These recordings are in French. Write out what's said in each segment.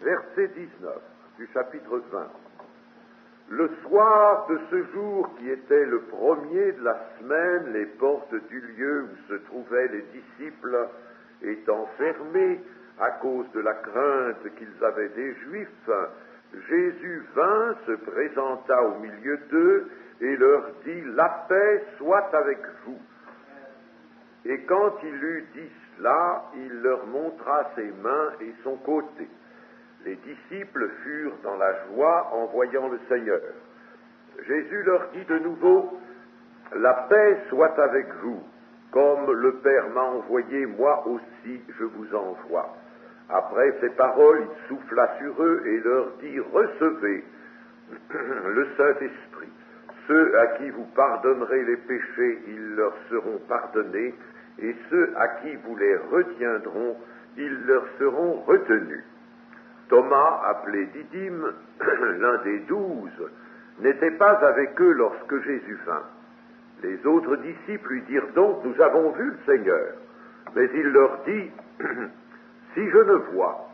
verset 19 du chapitre 20. Le soir de ce jour qui était le premier de la semaine, les portes du lieu où se trouvaient les disciples étant fermées à cause de la crainte qu'ils avaient des Juifs, Jésus vint, se présenta au milieu d'eux et leur dit « La paix soit avec vous ». Et quand il eut dit cela, il leur montra ses mains et son côté. Les disciples furent dans la joie en voyant le Seigneur. Jésus leur dit de nouveau, « La paix soit avec vous, comme le Père m'a envoyé, moi aussi je vous envoie. » Après ces paroles, il souffla sur eux et leur dit, « Recevez le Saint-Esprit. Ceux à qui vous pardonnerez les péchés, ils leur seront pardonnés, et ceux à qui vous les retiendront, ils leur seront retenus. » Thomas, appelé Didyme, l'un des 12, n'était pas avec eux lorsque Jésus vint. Les autres disciples lui dirent donc, « Nous avons vu le Seigneur. » Mais il leur dit, « Si je ne vois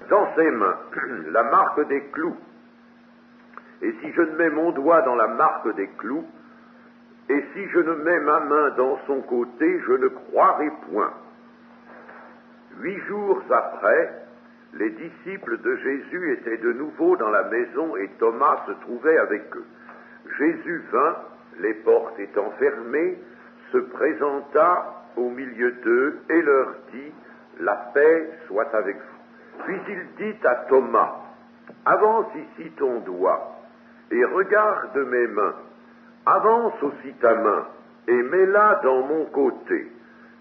dans ses mains la marque des clous, et si je ne mets mon doigt dans la marque des clous, et si je ne mets ma main dans son côté, je ne croirai point. » 8 jours après, les disciples de Jésus étaient de nouveau dans la maison et Thomas se trouvait avec eux. Jésus vint, les portes étant fermées, se présenta au milieu d'eux et leur dit, « La paix soit avec vous. » Puis il dit à Thomas, « Avance ici ton doigt et regarde mes mains. Avance aussi ta main et mets-la dans mon côté,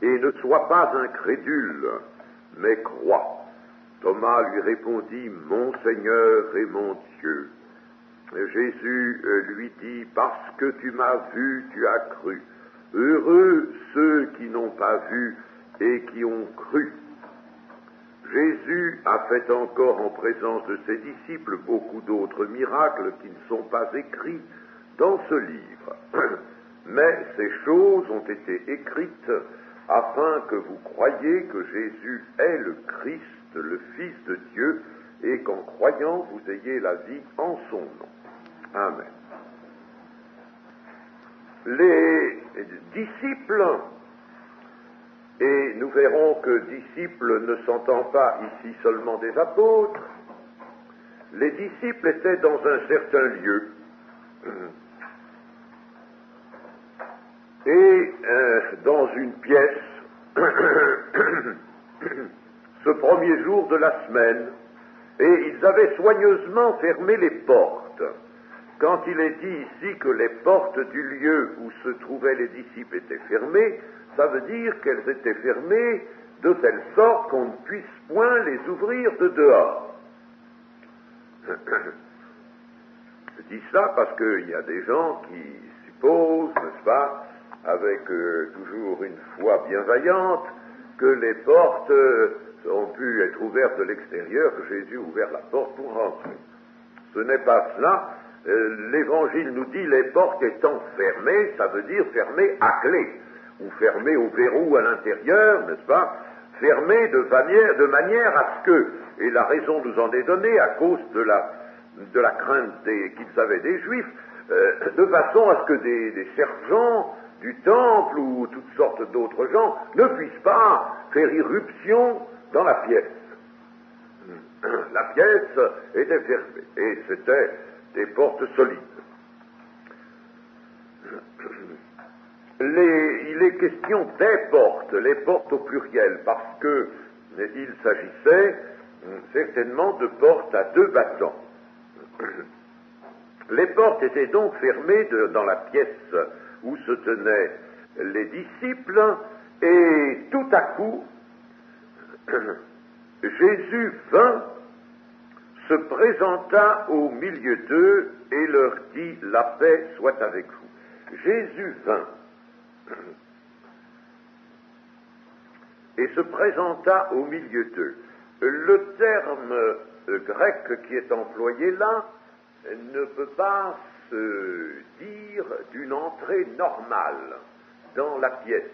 et ne sois pas incrédule, mais crois. » Thomas lui répondit, « Mon Seigneur et mon Dieu. » Jésus lui dit, « Parce que tu m'as vu, tu as cru. Heureux ceux qui n'ont pas vu et qui ont cru. » Jésus a fait encore en présence de ses disciples beaucoup d'autres miracles qui ne sont pas écrits dans ce livre. Mais ces choses ont été écrites afin que vous croyiez que Jésus est le Christ, le Fils de Dieu, et qu'en croyant, vous ayez la vie en son nom. Amen. Les disciples, et nous verrons que disciples ne s'entend pas ici seulement des apôtres, les disciples étaient dans un certain lieu, et dans une pièce, ce premier jour de la semaine, et ils avaient soigneusement fermé les portes. Quand il est dit ici que les portes du lieu où se trouvaient les disciples étaient fermées, ça veut dire qu'elles étaient fermées de telle sorte qu'on ne puisse point les ouvrir de dehors. Je dis ça parce qu'il y a des gens qui supposent, n'est-ce pas, avec toujours une foi bienveillante, que les portes ont pu être ouvertes de l'extérieur, que Jésus a ouvert la porte pour rentrer. Ce n'est pas cela. L'Évangile nous dit les portes étant fermées, ça veut dire fermées à clé, ou fermées au verrou à l'intérieur, n'est-ce pas, fermées de manière à ce que, et la raison nous en est donnée à cause de la crainte qu'ils avaient des Juifs, de façon à ce que des sergents du temple ou toutes sortes d'autres gens ne puissent pas faire irruption dans la pièce. La pièce était fermée, et c'était des portes solides. Il est question des portes, les portes au pluriel, parce que il s'agissait certainement de portes à 2 battants. Les portes étaient donc fermées dans la pièce où se tenaient les disciples, et tout à coup, Jésus vint, se présenta au milieu d'eux et leur dit, « La paix soit avec vous. » Jésus vint et se présenta au milieu d'eux. Le terme grec qui est employé là ne peut pas se dire d'une entrée normale dans la pièce.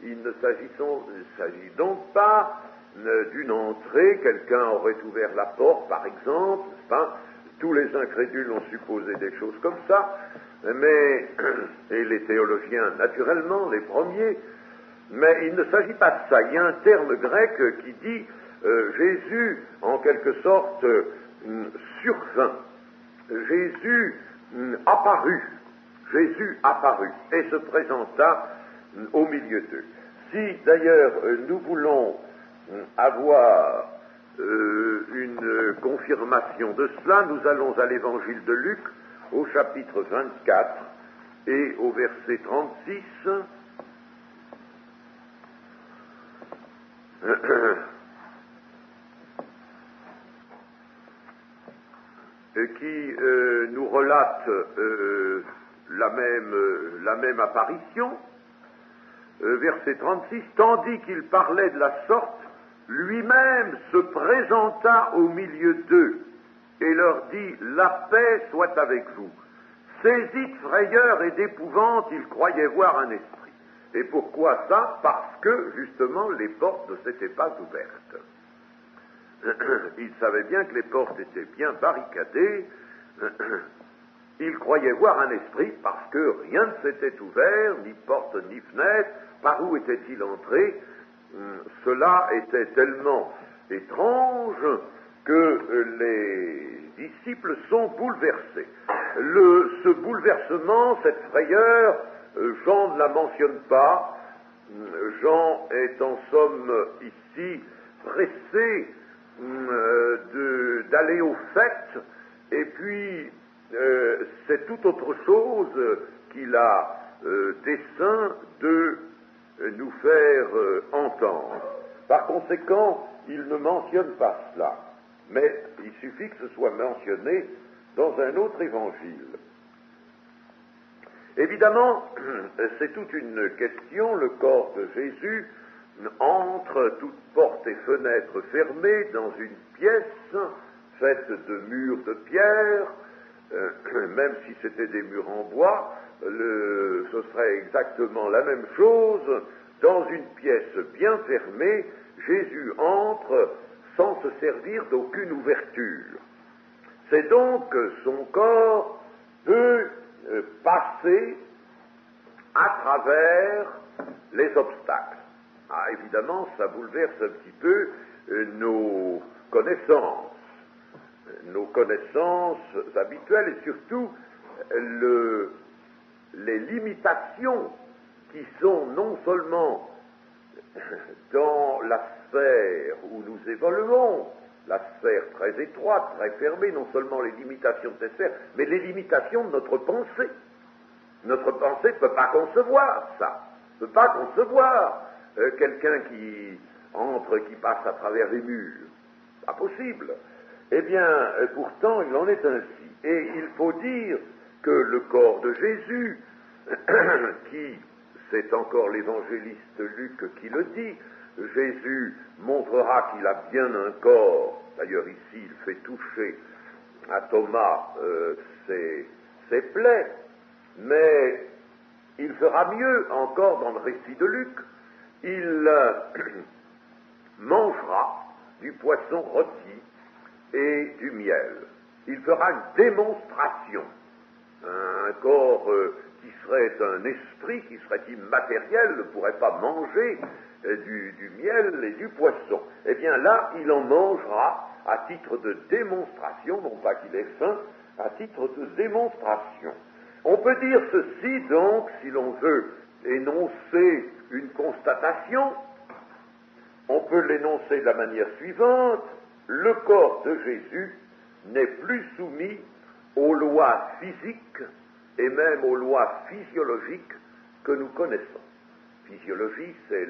Il ne s'agit donc pas d'une entrée, quelqu'un aurait ouvert la porte, par exemple, n'est-ce pas? Tous les incrédules ont supposé des choses comme ça, mais, et les théologiens, naturellement, les premiers, mais il ne s'agit pas de ça. Il y a un terme grec qui dit Jésus, en quelque sorte, survint. Jésus apparut. Jésus apparut et se présenta au milieu d'eux. Si d'ailleurs nous voulons avoir une confirmation de cela, nous allons à l'évangile de Luc, au chapitre 24 et au verset 36. Qui nous relate la même apparition. Verset 36, tandis qu'il parlait de la sorte, lui-même se présenta au milieu d'eux et leur dit, la paix soit avec vous. Saisis de frayeur et d'épouvante, ils croyaient voir un esprit. Et pourquoi ça? Parce que, justement, les portes ne s'étaient pas ouvertes. Ils savaient bien que les portes étaient bien barricadées. Ils croyaient voir un esprit parce que rien ne s'était ouvert, ni porte ni fenêtre. Par où était-il entré? Cela était tellement étrange que les disciples sont bouleversés. Ce bouleversement, cette frayeur, Jean ne la mentionne pas. Jean est en somme ici pressé d'aller au fait, et puis c'est tout autre chose qu'il a dessein de nous faire entendre. Par conséquent, il ne mentionne pas cela, mais il suffit que ce soit mentionné dans un autre évangile. Évidemment, c'est toute une question, le corps de Jésus entre toutes portes et fenêtres fermées dans une pièce faite de murs de pierre, même si c'était des murs en bois, ce serait exactement la même chose. Dans une pièce bien fermée, Jésus entre sans se servir d'aucune ouverture. C'est donc que son corps peut passer à travers les obstacles. Ah, évidemment, ça bouleverse un petit peu nos connaissances habituelles et surtout les limitations qui sont non seulement dans la sphère où nous évoluons, la sphère très étroite, très fermée, non seulement les limitations de cette sphère, mais les limitations de notre pensée. Notre pensée ne peut pas concevoir ça, ne peut pas concevoir quelqu'un qui entre, qui passe à travers les murs. Pas possible. Eh bien, pourtant, il en est ainsi. Et il faut dire que le corps de Jésus, qui, c'est encore l'évangéliste Luc qui le dit, Jésus montrera qu'il a bien un corps. D'ailleurs, ici, il fait toucher à Thomas ses plaies, mais il fera mieux encore dans le récit de Luc. Il mangera du poisson rôti et du miel. Il fera une démonstration. Un corps qui serait un esprit, qui serait immatériel, ne pourrait pas manger du miel et du poisson. Eh bien là, il en mangera à titre de démonstration, non pas qu'il ait faim, à titre de démonstration. On peut dire ceci donc, si l'on veut énoncer une constatation, on peut l'énoncer de la manière suivante: le corps de Jésus n'est plus soumis aux lois physiques et même aux lois physiologiques que nous connaissons. Physiologie, c'est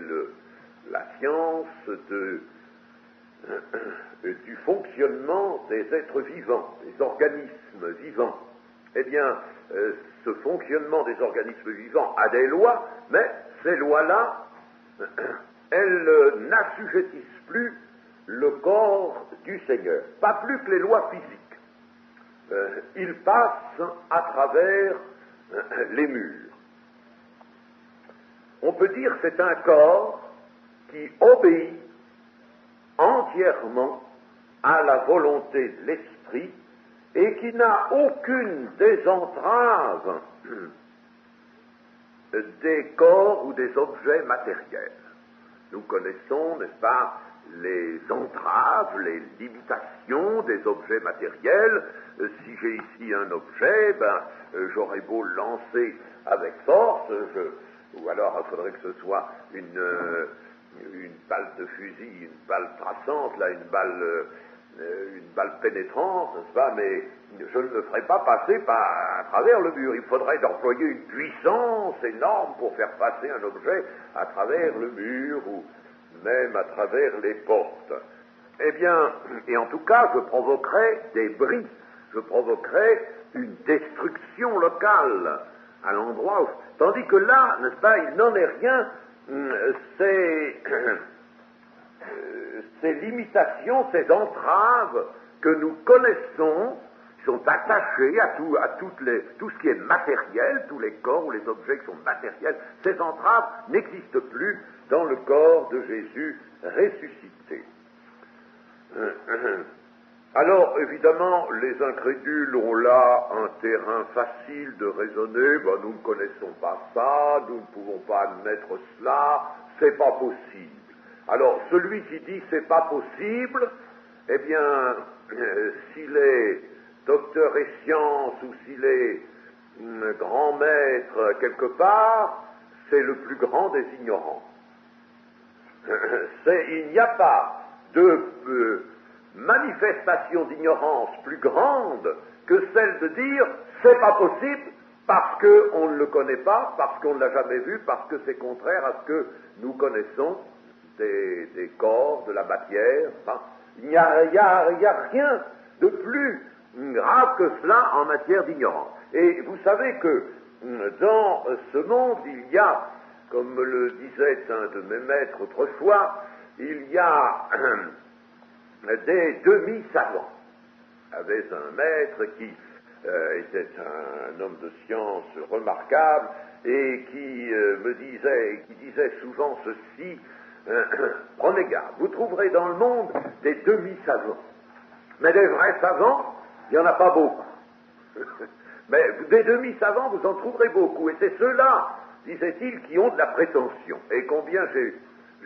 la science du fonctionnement des êtres vivants, des organismes vivants. Eh bien, ce fonctionnement des organismes vivants a des lois, mais ces lois-là, elles n'assujettissent plus le corps du Seigneur, pas plus que les lois physiques. Il passe à travers les murs. On peut dire que c'est un corps qui obéit entièrement à la volonté de l'esprit et qui n'a aucune des entraves des corps ou des objets matériels. Nous connaissons, n'est-ce pas, les entraves, les limitations des objets matériels. Si j'ai ici un objet, j'aurais beau le lancer avec force, ou alors il faudrait que ce soit une balle de fusil, une balle traçante, là, une balle pénétrante, n'est-ce pas, mais je ne le ferai pas passer à travers le mur. Il faudrait employer une puissance énorme pour faire passer un objet à travers le mur ou même à travers les portes. Eh bien, et en tout cas, je provoquerai des bris, je provoquerai une destruction locale à l'endroit où... Tandis que là, n'est-ce pas, il n'en est rien, ces limitations, ces entraves que nous connaissons, sont attachées à tout ce qui est matériel, tous les corps ou les objets qui sont matériels. Ces entraves n'existent plus dans le corps de Jésus ressuscité. Alors, évidemment, les incrédules ont là un terrain facile de raisonner. Nous ne connaissons pas ça, nous ne pouvons pas admettre cela, c'est pas possible. Alors, celui qui dit c'est pas possible, eh bien, s'il est docteur et science ou s'il est grand maître quelque part, c'est le plus grand des ignorants. Il n'y a pas de manifestation d'ignorance plus grande que celle de dire c'est pas possible parce qu'on ne le connaît pas, parce qu'on ne l'a jamais vu, parce que c'est contraire à ce que nous connaissons des corps, de la matière. Il n'y a rien de plus grave que cela en matière d'ignorance. Et vous savez que dans ce monde, il y a, comme le disait un de mes maîtres autrefois, il y a des demi-savants. Il y avait un maître qui était un homme de science remarquable et qui disait souvent ceci: prenez garde, vous trouverez dans le monde des demi-savants, mais des vrais savants, il n'y en a pas beaucoup. Mais des demi-savants, vous en trouverez beaucoup, et c'est ceux-là, disait-il, qui ont de la prétention. Et combien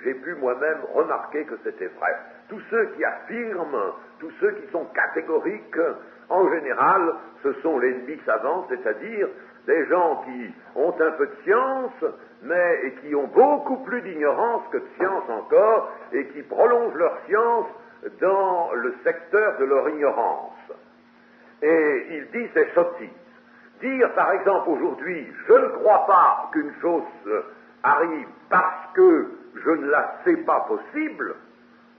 j'ai pu moi-même remarquer que c'était vrai. Tous ceux qui affirment, tous ceux qui sont catégoriques, en général, ce sont les demi-savants, c'est-à-dire des gens qui ont un peu de science, et qui ont beaucoup plus d'ignorance que de science encore, et qui prolongent leur science dans le secteur de leur ignorance. Et il dit ces sottises. Dire, par exemple, aujourd'hui, je ne crois pas qu'une chose arrive parce que je ne la sais pas possible,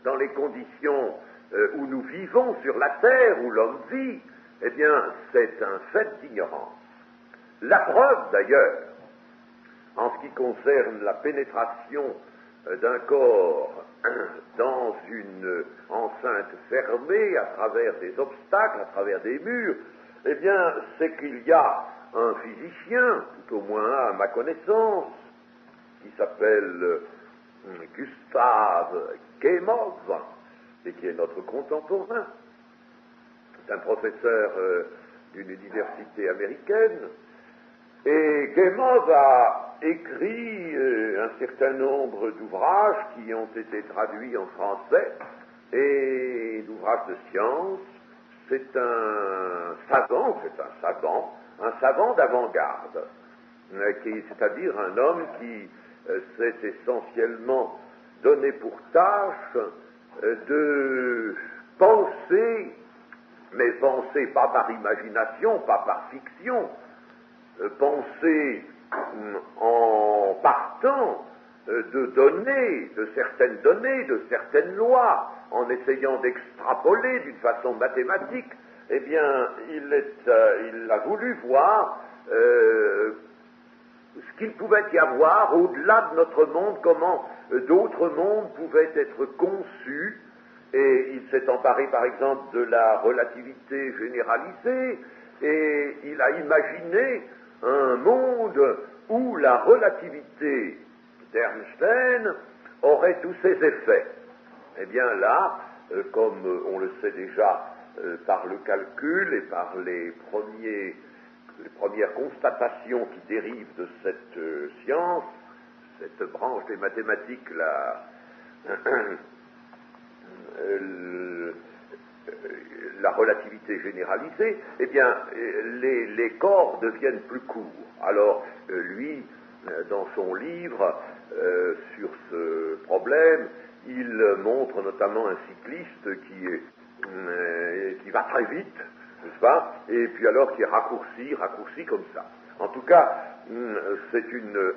dans les conditions où nous vivons sur la terre, où l'homme vit, eh bien, c'est un fait d'ignorance. La preuve, d'ailleurs, en ce qui concerne la pénétration d'un corps dans une enceinte fermée, à travers des obstacles, à travers des murs, eh bien, c'est qu'il y a un physicien, tout au moins un à ma connaissance, qui s'appelle Gustav Gemov, et qui est notre contemporain. C'est un professeur d'une université américaine, et Gemov a écrit un certain nombre d'ouvrages qui ont été traduits en français, et d'ouvrages de science. C'est un savant d'avant-garde, c'est-à-dire un homme qui s'est essentiellement donné pour tâche de penser, mais penser pas par imagination, pas par fiction, penser en partant de certaines lois, en essayant d'extrapoler d'une façon mathématique. Eh bien, il a voulu voir ce qu'il pouvait y avoir au-delà de notre monde, comment d'autres mondes pouvaient être conçus, et il s'est emparé par exemple de la relativité généralisée, et il a imaginé un monde où la relativité d'Einstein aurait tous ses effets. Eh bien là, comme on le sait déjà, par le calcul et par les premières constatations qui dérivent de cette science, cette branche des mathématiques, la relativité généralisée, eh bien, les corps deviennent plus courts. Alors, lui, dans son livre sur ce problème, il montre notamment un cycliste qui va très vite, n'est-ce pas, et puis alors qui est raccourci comme ça. En tout cas, c'est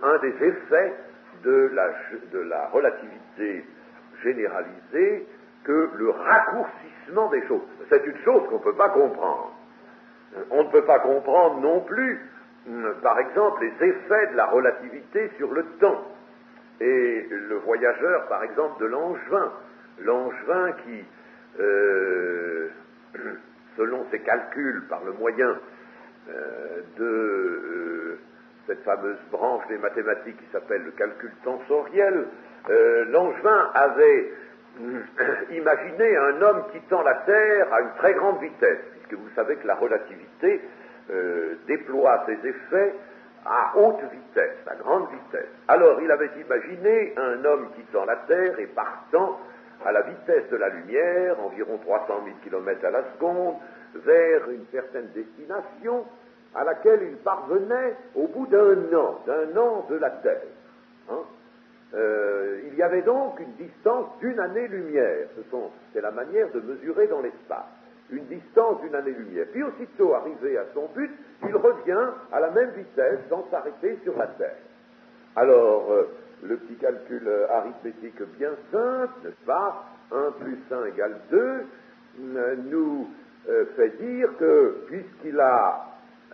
un des effets de la relativité généralisée que le raccourcissement des choses. C'est une chose qu'on ne peut pas comprendre. On ne peut pas comprendre non plus, par exemple, les effets de la relativité sur le temps. Et le voyageur, par exemple, de Langevin qui, selon ses calculs, par le moyen de cette fameuse branche des mathématiques qui s'appelle le calcul tensoriel, Langevin avait imaginé un homme quittant la Terre à une très grande vitesse, puisque vous savez que la relativité déploie ses effets à haute vitesse, à grande vitesse. Alors il avait imaginé un homme quittant la Terre et partant à la vitesse de la lumière, environ 300 000 km à la seconde, vers une certaine destination à laquelle il parvenait au bout d'un an de la Terre. Il y avait donc une distance d'une année-lumière. C'est la manière de mesurer dans l'espace. Une distance d'une année-lumière. Puis aussitôt arrivé à son but, il revient à la même vitesse sans s'arrêter sur la Terre. Alors, le petit calcul arithmétique bien simple, n'est-ce pas, 1 plus 1 égale 2, nous fait dire que puisqu'il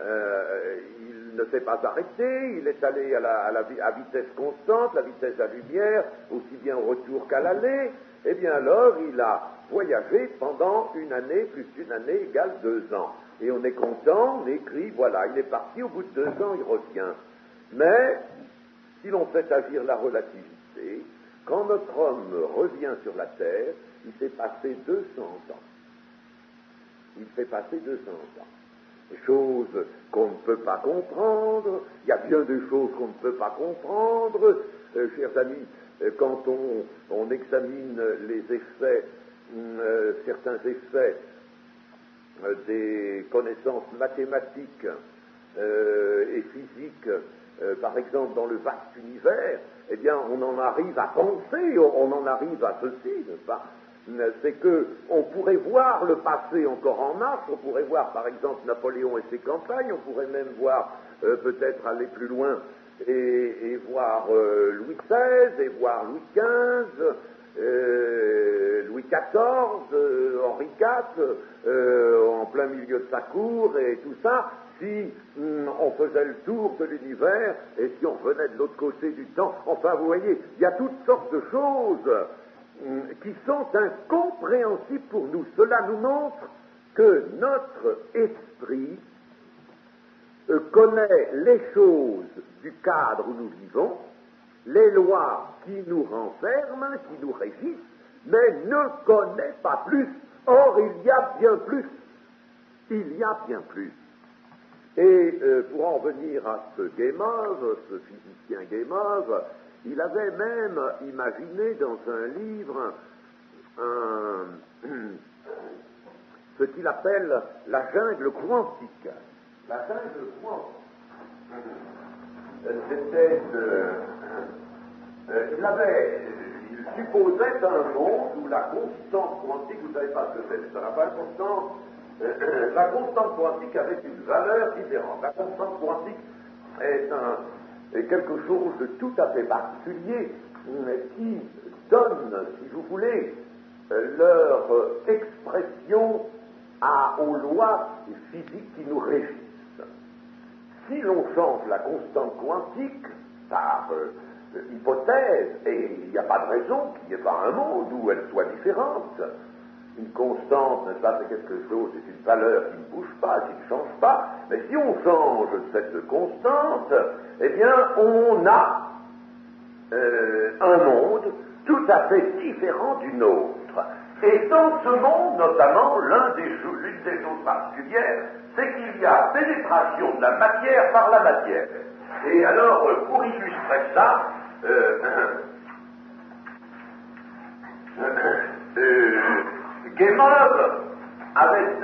il ne s'est pas arrêté, il est allé à vitesse constante, la vitesse de la lumière, aussi bien au retour qu'à l'aller, eh bien alors il a voyagé pendant une année, plus une année égale 2 ans. Et on est content, on écrit, voilà, il est parti, au bout de 2 ans il revient. Mais, si l'on fait agir la relativité, quand notre homme revient sur la Terre, il s'est passé 200 ans. Il s'est passé 200 ans. Des choses qu'on ne peut pas comprendre, il y a bien des choses qu'on ne peut pas comprendre, chers amis, quand on examine les effets, certains effets des connaissances mathématiques et physiques, par exemple dans le vaste univers, eh bien on en arrive à penser, on en arrive à ceci, n'est-ce pas? C'est que on pourrait voir le passé encore en marche, on pourrait voir par exemple Napoléon et ses campagnes, on pourrait même voir peut-être aller plus loin et voir Louis XVI, et voir Louis XV, Louis XIV, Henri IV, en plein milieu de sa cour et tout ça, si on faisait le tour de l'univers et si on venait de l'autre côté du temps, enfin vous voyez, il y a toutes sortes de choses qui sont incompréhensibles pour nous. Cela nous montre que notre esprit connaît les choses du cadre où nous vivons, les lois qui nous renferment, qui nous régissent, mais ne connaît pas plus. Or, il y a bien plus. Il y a bien plus. Et pour en venir à ce Gaimard, ce physicien Gaimard, il avait même imaginé dans un livre ce qu'il appelle la jungle quantique. La jungle quantique. C'était il supposait un monde où la constante quantique, vous ne savez pas ce que c'est, ça n'a pas important. La constante quantique avait une valeur différente. La constante quantique est quelque chose de tout à fait particulier qui donne, si vous voulez, leur expression aux lois physiques qui nous régissent. Si l'on change la constante quantique par hypothèse, et il n'y a pas de raison qu'il n'y ait pas un monde où elle soit différente, une constante, n'est-ce pas, c'est quelque chose, c'est une valeur qui ne bouge pas, qui ne change pas, mais si on change cette constante, eh bien, on a un monde tout à fait différent du nôtre, Et dans ce monde, notamment, l'une des choses particulières, c'est qu'il y a pénétration de la matière par la matière. Et alors, pour illustrer ça, Guémard avait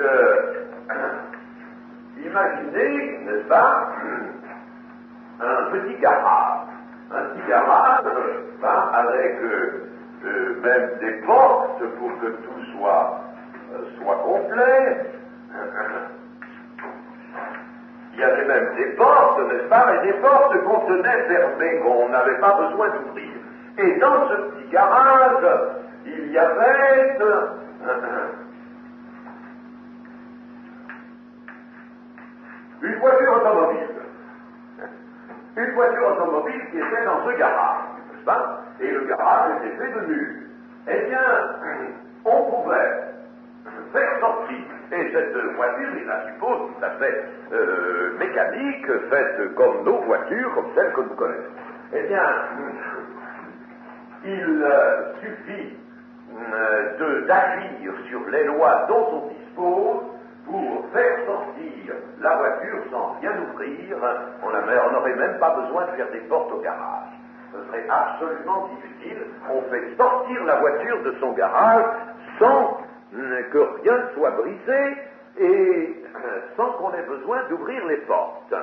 imaginé, n'est-ce pas, un petit garage. Un petit garage, avec même des portes pour que tout soit complet. Il y avait même des portes, n'est-ce pas, mais des portes qu'on tenait fermées, qu'on n'avait pas besoin d'ouvrir. Et dans ce petit garage, il y avait une voiture automobile. Une voiture automobile qui était dans ce garage, n'est-ce pas? Et le garage était fait de murs. Eh bien, on pouvait faire sortir. Et cette voiture, il la suppose tout à fait mécanique, faite comme nos voitures, comme celles que nous connaissons. Eh bien, il suffit d'agir sur les lois dont on dispose pour faire sortir la voiture sans rien ouvrir. On n'aurait même pas besoin de faire des portes au garage. Ce serait absolument inutile. On fait sortir la voiture de son garage sans que rien ne soit brisé et sans qu'on ait besoin d'ouvrir les portes.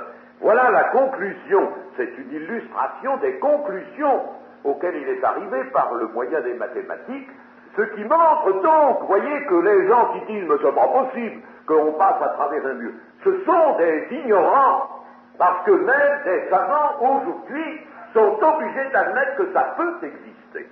Voilà la conclusion. C'est une illustration des conclusions auxquelles il est arrivé par le moyen des mathématiques, ce qui montre donc, voyez, que les gens qui disent « mais c'est pas possible qu'on passe à travers un mur », ce sont des ignorants, parce que même des savants aujourd'hui sont obligés d'admettre que ça peut exister.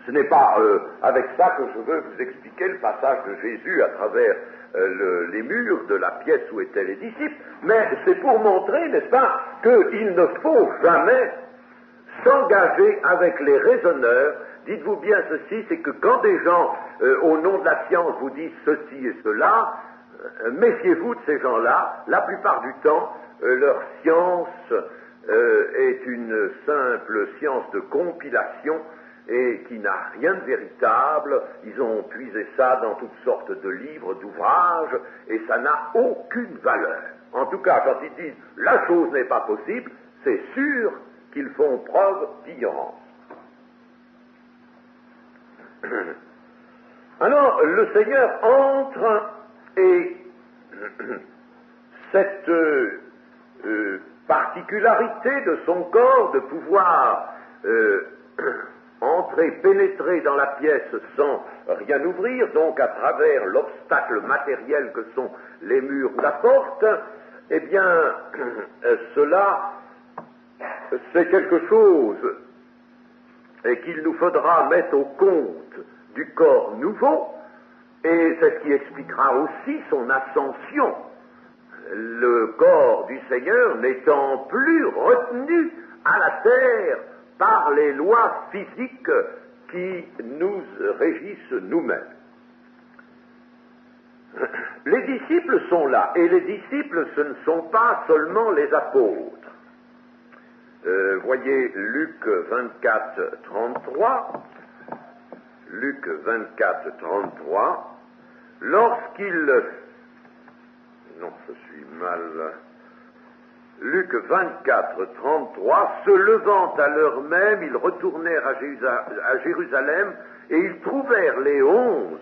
Ce n'est pas avec ça que je veux vous expliquer le passage de Jésus à travers les murs de la pièce où étaient les disciples, mais c'est pour montrer, n'est-ce pas, qu'il ne faut jamais s'engager avec les raisonneurs. Dites-vous bien ceci, c'est que quand des gens, au nom de la science, vous disent ceci et cela, méfiez-vous de ces gens-là. La plupart du temps, leur science est une simple science de compilation et qui n'a rien de véritable. Ils ont puisé ça dans toutes sortes de livres, d'ouvrages, et ça n'a aucune valeur. En tout cas, quand ils disent « la chose n'est pas possible », c'est sûr qu'ils font preuve d'ignorance. Alors, le Seigneur entre et cette particularité de son corps de pouvoir entrer, pénétrer dans la pièce sans rien ouvrir, donc à travers l'obstacle matériel que sont les murs ou la porte, eh bien, cela, c'est quelque chose qu'il nous faudra mettre au compte du corps nouveau, et c'est ce qui expliquera aussi son ascension. Le corps du Seigneur n'étant plus retenu à la terre par les lois physiques qui nous régissent nous-mêmes. Les disciples sont là, et les disciples, ce ne sont pas seulement les apôtres. Voyez Luc 24, 33. Luc 24, 33. Lorsqu'il... Non, je suis mal... Luc 24, 33, se levant à l'heure même, ils retournèrent à Jérusalem, et ils trouvèrent les 11,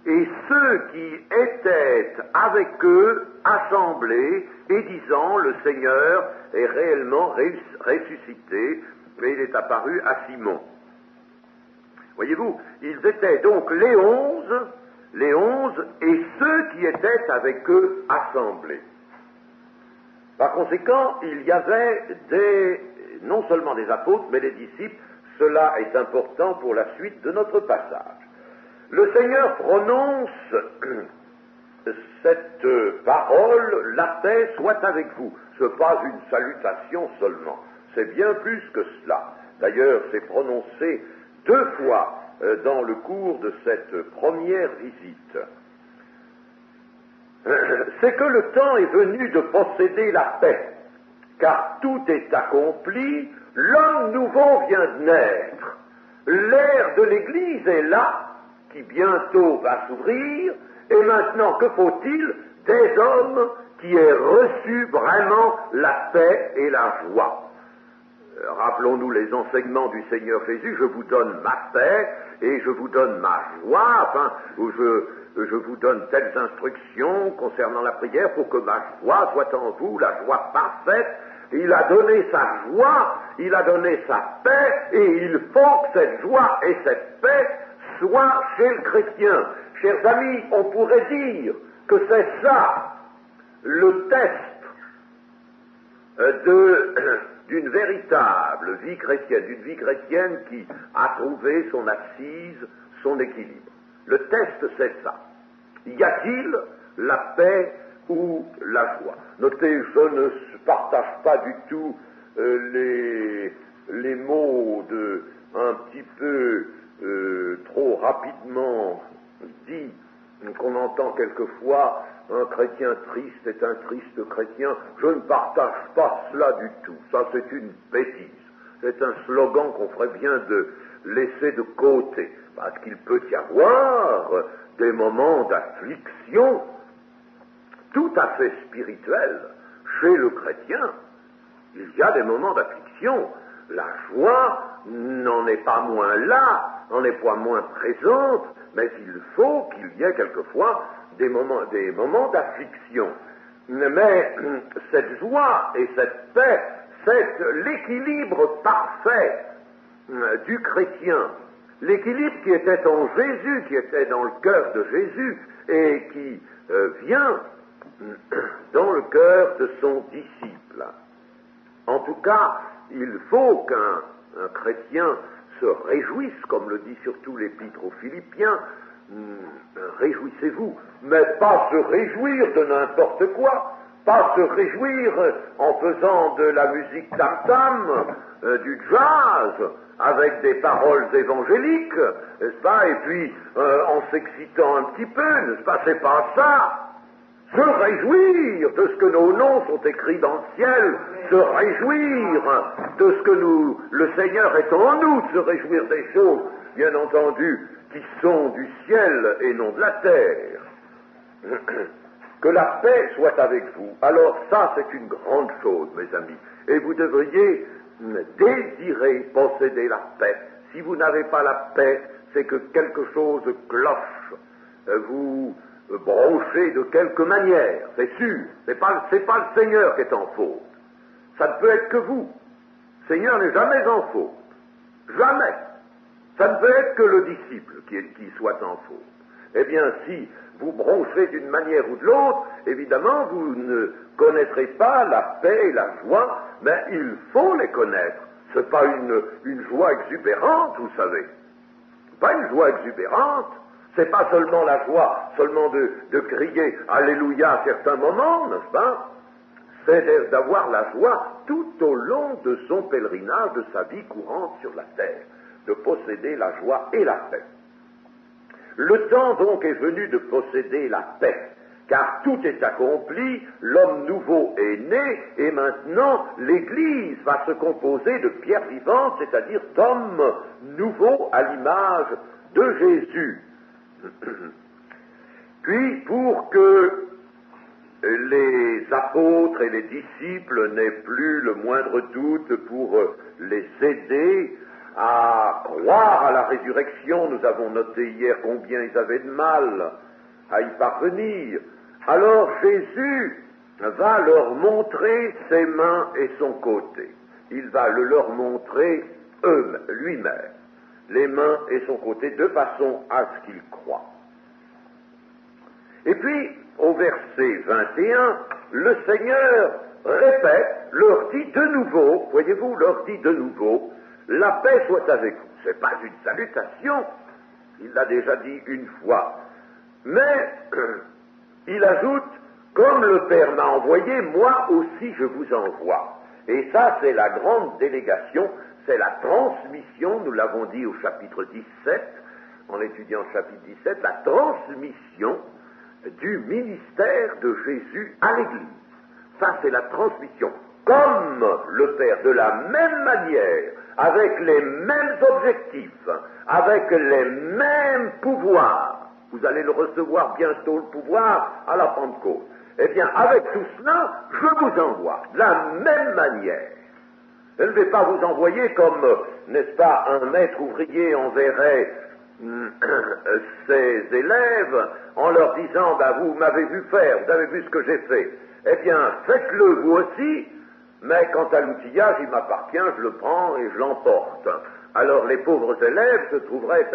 et ceux qui étaient avec eux assemblés, et disant, le Seigneur est réellement ressuscité, et il est apparu à Simon. Voyez-vous, ils étaient donc les 11, et ceux qui étaient avec eux assemblés. Par conséquent, il y avait non seulement des apôtres, mais des disciples. Cela est important pour la suite de notre passage. Le Seigneur prononce cette parole, la paix soit avec vous. Ce n'est pas une salutation seulement, c'est bien plus que cela. D'ailleurs, c'est prononcé 2 fois dans le cours de cette première visite. C'est que le temps est venu de posséder la paix, car tout est accompli, l'homme nouveau vient de naître. L'ère de l'Église est là, qui bientôt va s'ouvrir, et maintenant, que faut-il? Des hommes qui aient reçu vraiment la paix et la joie. Rappelons-nous les enseignements du Seigneur Jésus, je vous donne ma paix et je vous donne ma joie, ou je vous donne telles instructions concernant la prière pour que ma joie soit en vous, la joie parfaite. Il a donné sa joie, il a donné sa paix, et il faut que cette joie et cette paix soient chez le chrétien. Chers amis, on pourrait dire que c'est ça le test d'une véritable vie chrétienne, d'une vie chrétienne qui a trouvé son assise, son équilibre. Le test, c'est ça. Y a-t-il la paix ou la joie? Notez, je ne partage pas du tout les mots un petit peu trop rapidement dits qu'on entend quelquefois. Un chrétien triste est un triste chrétien. Je ne partage pas cela du tout. Ça, c'est une bêtise. C'est un slogan qu'on ferait bien de laisser de côté. Parce qu'il peut y avoir des moments d'affliction tout à fait spirituels chez le chrétien. Il y a des moments d'affliction. La joie n'en est pas moins là, n'en est pas moins présente, mais il faut qu'il y ait quelquefois des moments d'affliction. Mais cette joie et cette paix, c'est l'équilibre parfait du chrétien. L'équilibre qui était en Jésus, qui était dans le cœur de Jésus, et qui vient dans le cœur de son disciple. En tout cas, il faut qu'un chrétien se réjouisse, comme le dit surtout l'Épître aux Philippiens, réjouissez-vous, mais pas se réjouir de n'importe quoi, pas se réjouir en faisant de la musique tam-tam, du jazz, avec des paroles évangéliques, n'est-ce pas, et puis en s'excitant un petit peu, n'est-ce pas, c'est pas ça. Se réjouir de ce que nos noms sont écrits dans le ciel, se réjouir de ce que le Seigneur est en nous, se réjouir des choses, bien entendu, qui sont du ciel et non de la terre. Que la paix soit avec vous. Alors ça, c'est une grande chose, mes amis. Et vous devriez désirer posséder la paix. Si vous n'avez pas la paix, c'est que quelque chose cloche. Vous bronchez de quelque manière, c'est sûr. C'est pas le Seigneur qui est en faute. Ça ne peut être que vous. Le Seigneur n'est jamais en faute. Jamais. Ça ne peut être que le disciple qui soit en faute. Eh bien, si vous bronchez d'une manière ou de l'autre, évidemment, vous ne connaîtrez pas la paix et la joie, mais il faut les connaître. Ce n'est pas une joie exubérante, vous savez. Pas une joie exubérante. C'est pas seulement la joie, seulement de crier Alléluia à certains moments, n'est-ce pas? C'est d'avoir la joie tout au long de son pèlerinage, de sa vie courante sur la terre, de posséder la joie et la paix. Le temps donc est venu de posséder la paix, car tout est accompli, l'homme nouveau est né, et maintenant l'Église va se composer de pierres vivantes, c'est-à-dire d'hommes nouveaux à l'image de Jésus. Puis, pour que les apôtres et les disciples n'aient plus le moindre doute pour les aider à croire à la résurrection, nous avons noté hier combien ils avaient de mal à y parvenir. Alors Jésus va leur montrer ses mains et son côté. Il va le leur montrer lui-même, les mains et son côté, de façon à ce qu'ils croient. Et puis, au verset 21, le Seigneur répète, leur dit de nouveau, voyez-vous, leur dit de nouveau, la paix soit avec vous. Ce n'est pas une salutation, il l'a déjà dit une fois, mais il ajoute, comme le Père m'a envoyé, moi aussi je vous envoie. Et ça, c'est la grande délégation, c'est la transmission, nous l'avons dit au chapitre 17, en étudiant le chapitre 17, la transmission du ministère de Jésus à l'Église. Ça, c'est la transmission. comme le Père, de la même manière, avec les mêmes objectifs, avec les mêmes pouvoirs. Vous allez le recevoir bientôt, le pouvoir, à la Pentecôte. Eh bien, avec tout cela, je vous envoie de la même manière. Je ne vais pas vous envoyer comme, n'est-ce pas, un maître ouvrier enverrait ses élèves en leur disant, vous m'avez vu faire, vous avez vu ce que j'ai fait. Eh bien, faites-le vous aussi, mais quant à l'outillage, il m'appartient, je le prends et je l'emporte. Alors les pauvres élèves se trouveraient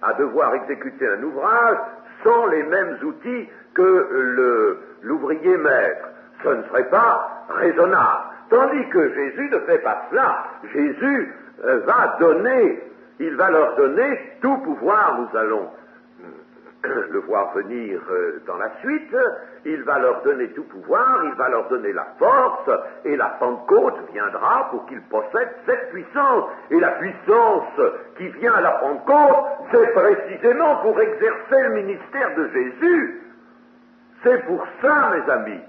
à devoir exécuter un ouvrage sans les mêmes outils que l'ouvrier maître. Ce ne serait pas raisonnable. Tandis que Jésus ne fait pas cela. Jésus il va leur donner tout pouvoir. Nous allons le voir venir dans la suite. Il va leur donner tout pouvoir, il va leur donner la force, et la Pentecôte viendra pour qu'ils possèdent cette puissance. Et la puissance qui vient à la Pentecôte, c'est précisément pour exercer le ministère de Jésus. C'est pour ça, mes amis.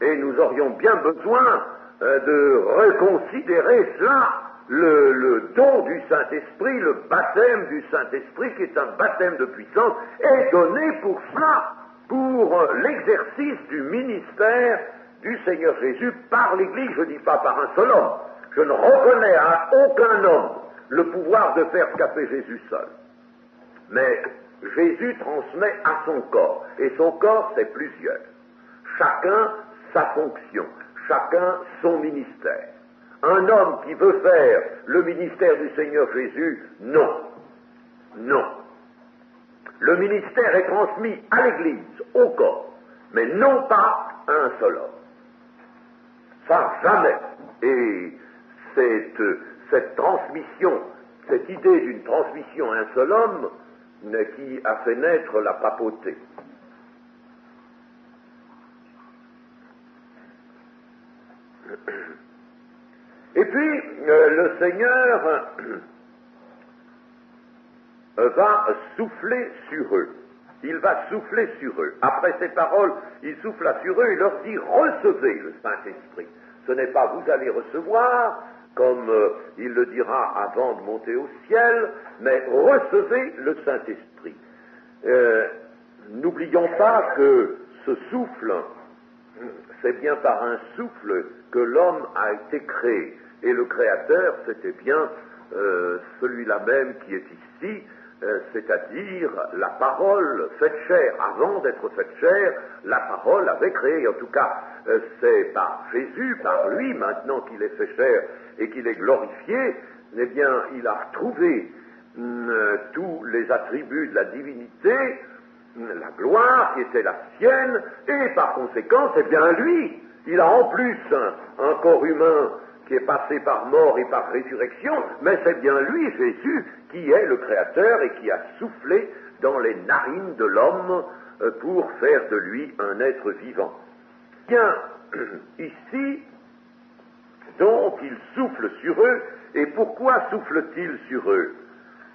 Et nous aurions bien besoin de reconsidérer cela, le don du Saint-Esprit, le baptême du Saint-Esprit, qui est un baptême de puissance, est donné pour cela, pour l'exercice du ministère du Seigneur Jésus par l'Église. Je ne dis pas par un seul homme. Je ne reconnais à aucun homme le pouvoir de faire ce qu'a fait Jésus seul. Mais Jésus transmet à son corps, et son corps, c'est plusieurs. Chacun sa fonction, chacun son ministère. Un homme qui veut faire le ministère du Seigneur Jésus, non. Non. Le ministère est transmis à l'Église, au corps, mais non pas à un seul homme. Ça, jamais. Et cette transmission, cette idée d'une transmission à un seul homme, qui a fait naître la papauté. Et puis, le Seigneur va souffler sur eux. Il va souffler sur eux. Après ces paroles, il souffla sur eux et leur dit, recevez le Saint-Esprit. Ce n'est pas vous allez recevoir, comme il le dira avant de monter au ciel, mais recevez le Saint-Esprit. N'oublions pas que ce souffle, c'est bien par un souffle que l'homme a été créé. Et le Créateur, c'était bien celui-là même qui est ici, c'est-à-dire la parole faite chair. Avant d'être faite chair, la parole avait créé. En tout cas, c'est par Jésus, par lui, maintenant qu'il est fait chair et qu'il est glorifié, eh bien, il a retrouvé tous les attributs de la divinité, la gloire qui était la sienne, et par conséquent, c'est bien lui. Il a en plus un corps humain qui est passé par mort et par résurrection, mais c'est bien lui, Jésus, qui est le Créateur et qui a soufflé dans les narines de l'homme pour faire de lui un être vivant. Bien, ici, donc, il souffle sur eux, et pourquoi souffle-t-il sur eux?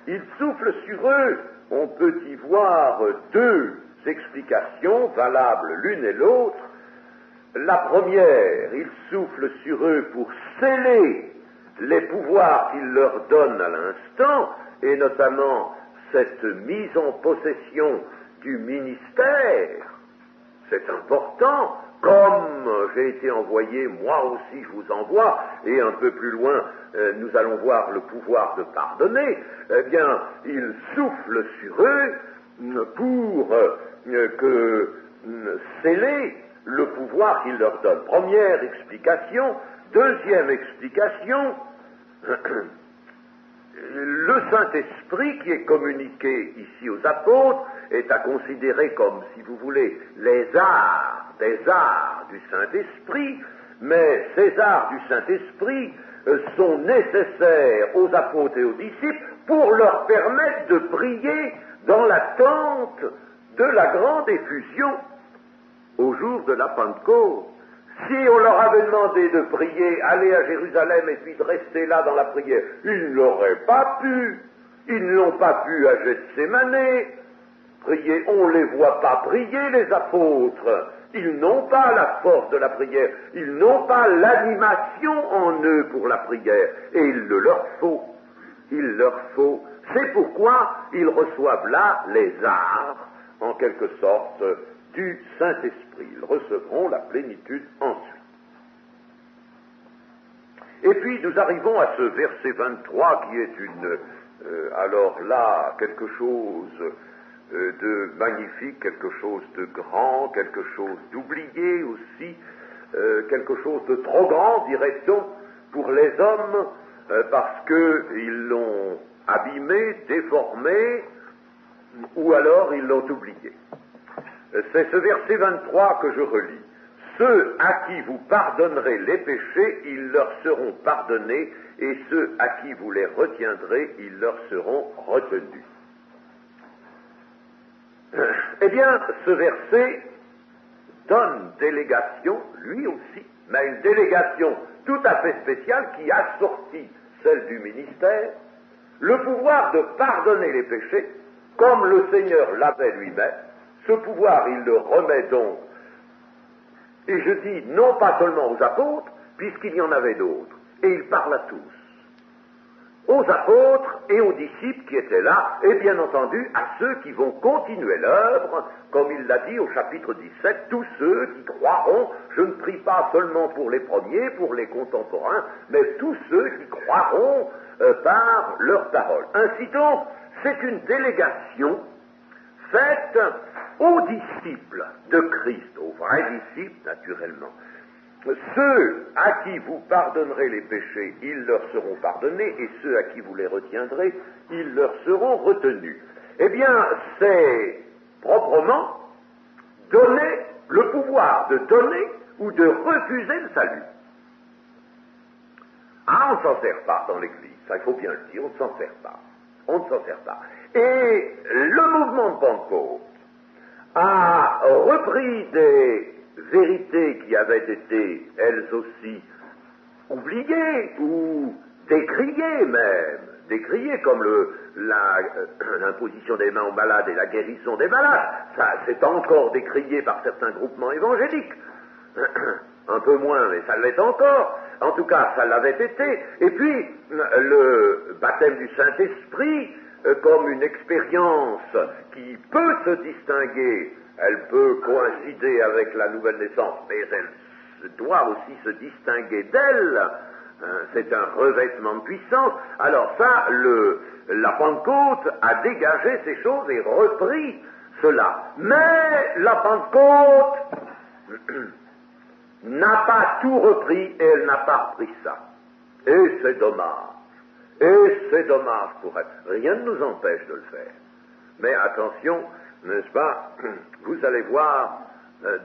Il souffle sur eux, on peut y voir deux explications valables l'une et l'autre. La première, il souffle sur eux pour sceller les pouvoirs qu'il leur donne à l'instant, et notamment cette mise en possession du ministère. C'est important. Comme j'ai été envoyé, moi aussi je vous envoie, et un peu plus loin, nous allons voir le pouvoir de pardonner. Eh bien, il souffle sur eux pour sceller le pouvoir qu'il leur donne. Première explication. Deuxième explication, le Saint-Esprit qui est communiqué ici aux apôtres est à considérer comme, si vous voulez, des arts du Saint-Esprit, mais ces arts du Saint-Esprit sont nécessaires aux apôtres et aux disciples pour leur permettre de prier dans l'attente de la grande effusion au jour de la Pentecôte. Si on leur avait demandé de prier, aller à Jérusalem et puis de rester là dans la prière, ils n'auraient pas pu. Ils ne l'ont pas pu à Gethsémanée. Prier, on ne les voit pas prier, les apôtres. Ils n'ont pas la force de la prière, ils n'ont pas l'animation en eux pour la prière, et il le leur faut. Il leur faut. C'est pourquoi ils reçoivent là les arts, en quelque sorte, du Saint-Esprit. Ils recevront la plénitude ensuite. Et puis nous arrivons à ce verset 23 qui est alors là, quelque chose de magnifique, quelque chose de grand, quelque chose d'oublié aussi, quelque chose de trop grand, dirait-on, pour les hommes, parce qu'ils l'ont abîmé, déformé, ou alors ils l'ont oublié. C'est ce verset 23 que je relis. Ceux à qui vous pardonnerez les péchés, ils leur seront pardonnés, et ceux à qui vous les retiendrez, ils leur seront retenus. Eh bien, ce verset donne délégation, lui aussi, mais une délégation tout à fait spéciale qui assortit celle du ministère, le pouvoir de pardonner les péchés, comme le Seigneur l'avait lui-même. Ce pouvoir, il le remet donc, et je dis non pas seulement aux apôtres, puisqu'il y en avait d'autres, et il parle à tous, aux apôtres et aux disciples qui étaient là, et bien entendu à ceux qui vont continuer l'œuvre, comme il l'a dit au chapitre 17, tous ceux qui croiront, je ne prie pas seulement pour les premiers, pour les contemporains, mais tous ceux qui croiront par leur parole. Ainsi donc, c'est une délégation faite aux disciples de Christ, aux vrais disciples naturellement. Ceux à qui vous pardonnerez les péchés, ils leur seront pardonnés, et ceux à qui vous les retiendrez, ils leur seront retenus. Eh bien, c'est proprement donner le pouvoir de donner ou de refuser le salut. Ah, on ne s'en sert pas dans l'Église, ça il faut bien le dire, on ne s'en sert pas. On ne s'en sert pas. Et le mouvement de Pentecôte a repris des vérités qui avaient été, elles aussi, oubliées ou décriées même, décriées comme l'imposition des mains aux malades et la guérison des malades. Ça, c'est encore décrié par certains groupements évangéliques. Un peu moins, mais ça l'est encore. En tout cas, ça l'avait été. Et puis, le baptême du Saint-Esprit, comme une expérience qui peut se distinguer, elle peut coïncider avec la nouvelle naissance, mais elle doit aussi se distinguer d'elle. C'est un revêtement de puissance. Alors ça, la Pentecôte a dégagé ces choses et repris cela. Mais la Pentecôte n'a pas tout repris et elle n'a pas repris ça. Et c'est dommage. Et c'est dommage pour elle. Rien ne nous empêche de le faire. Mais attention, n'est-ce pas, vous allez voir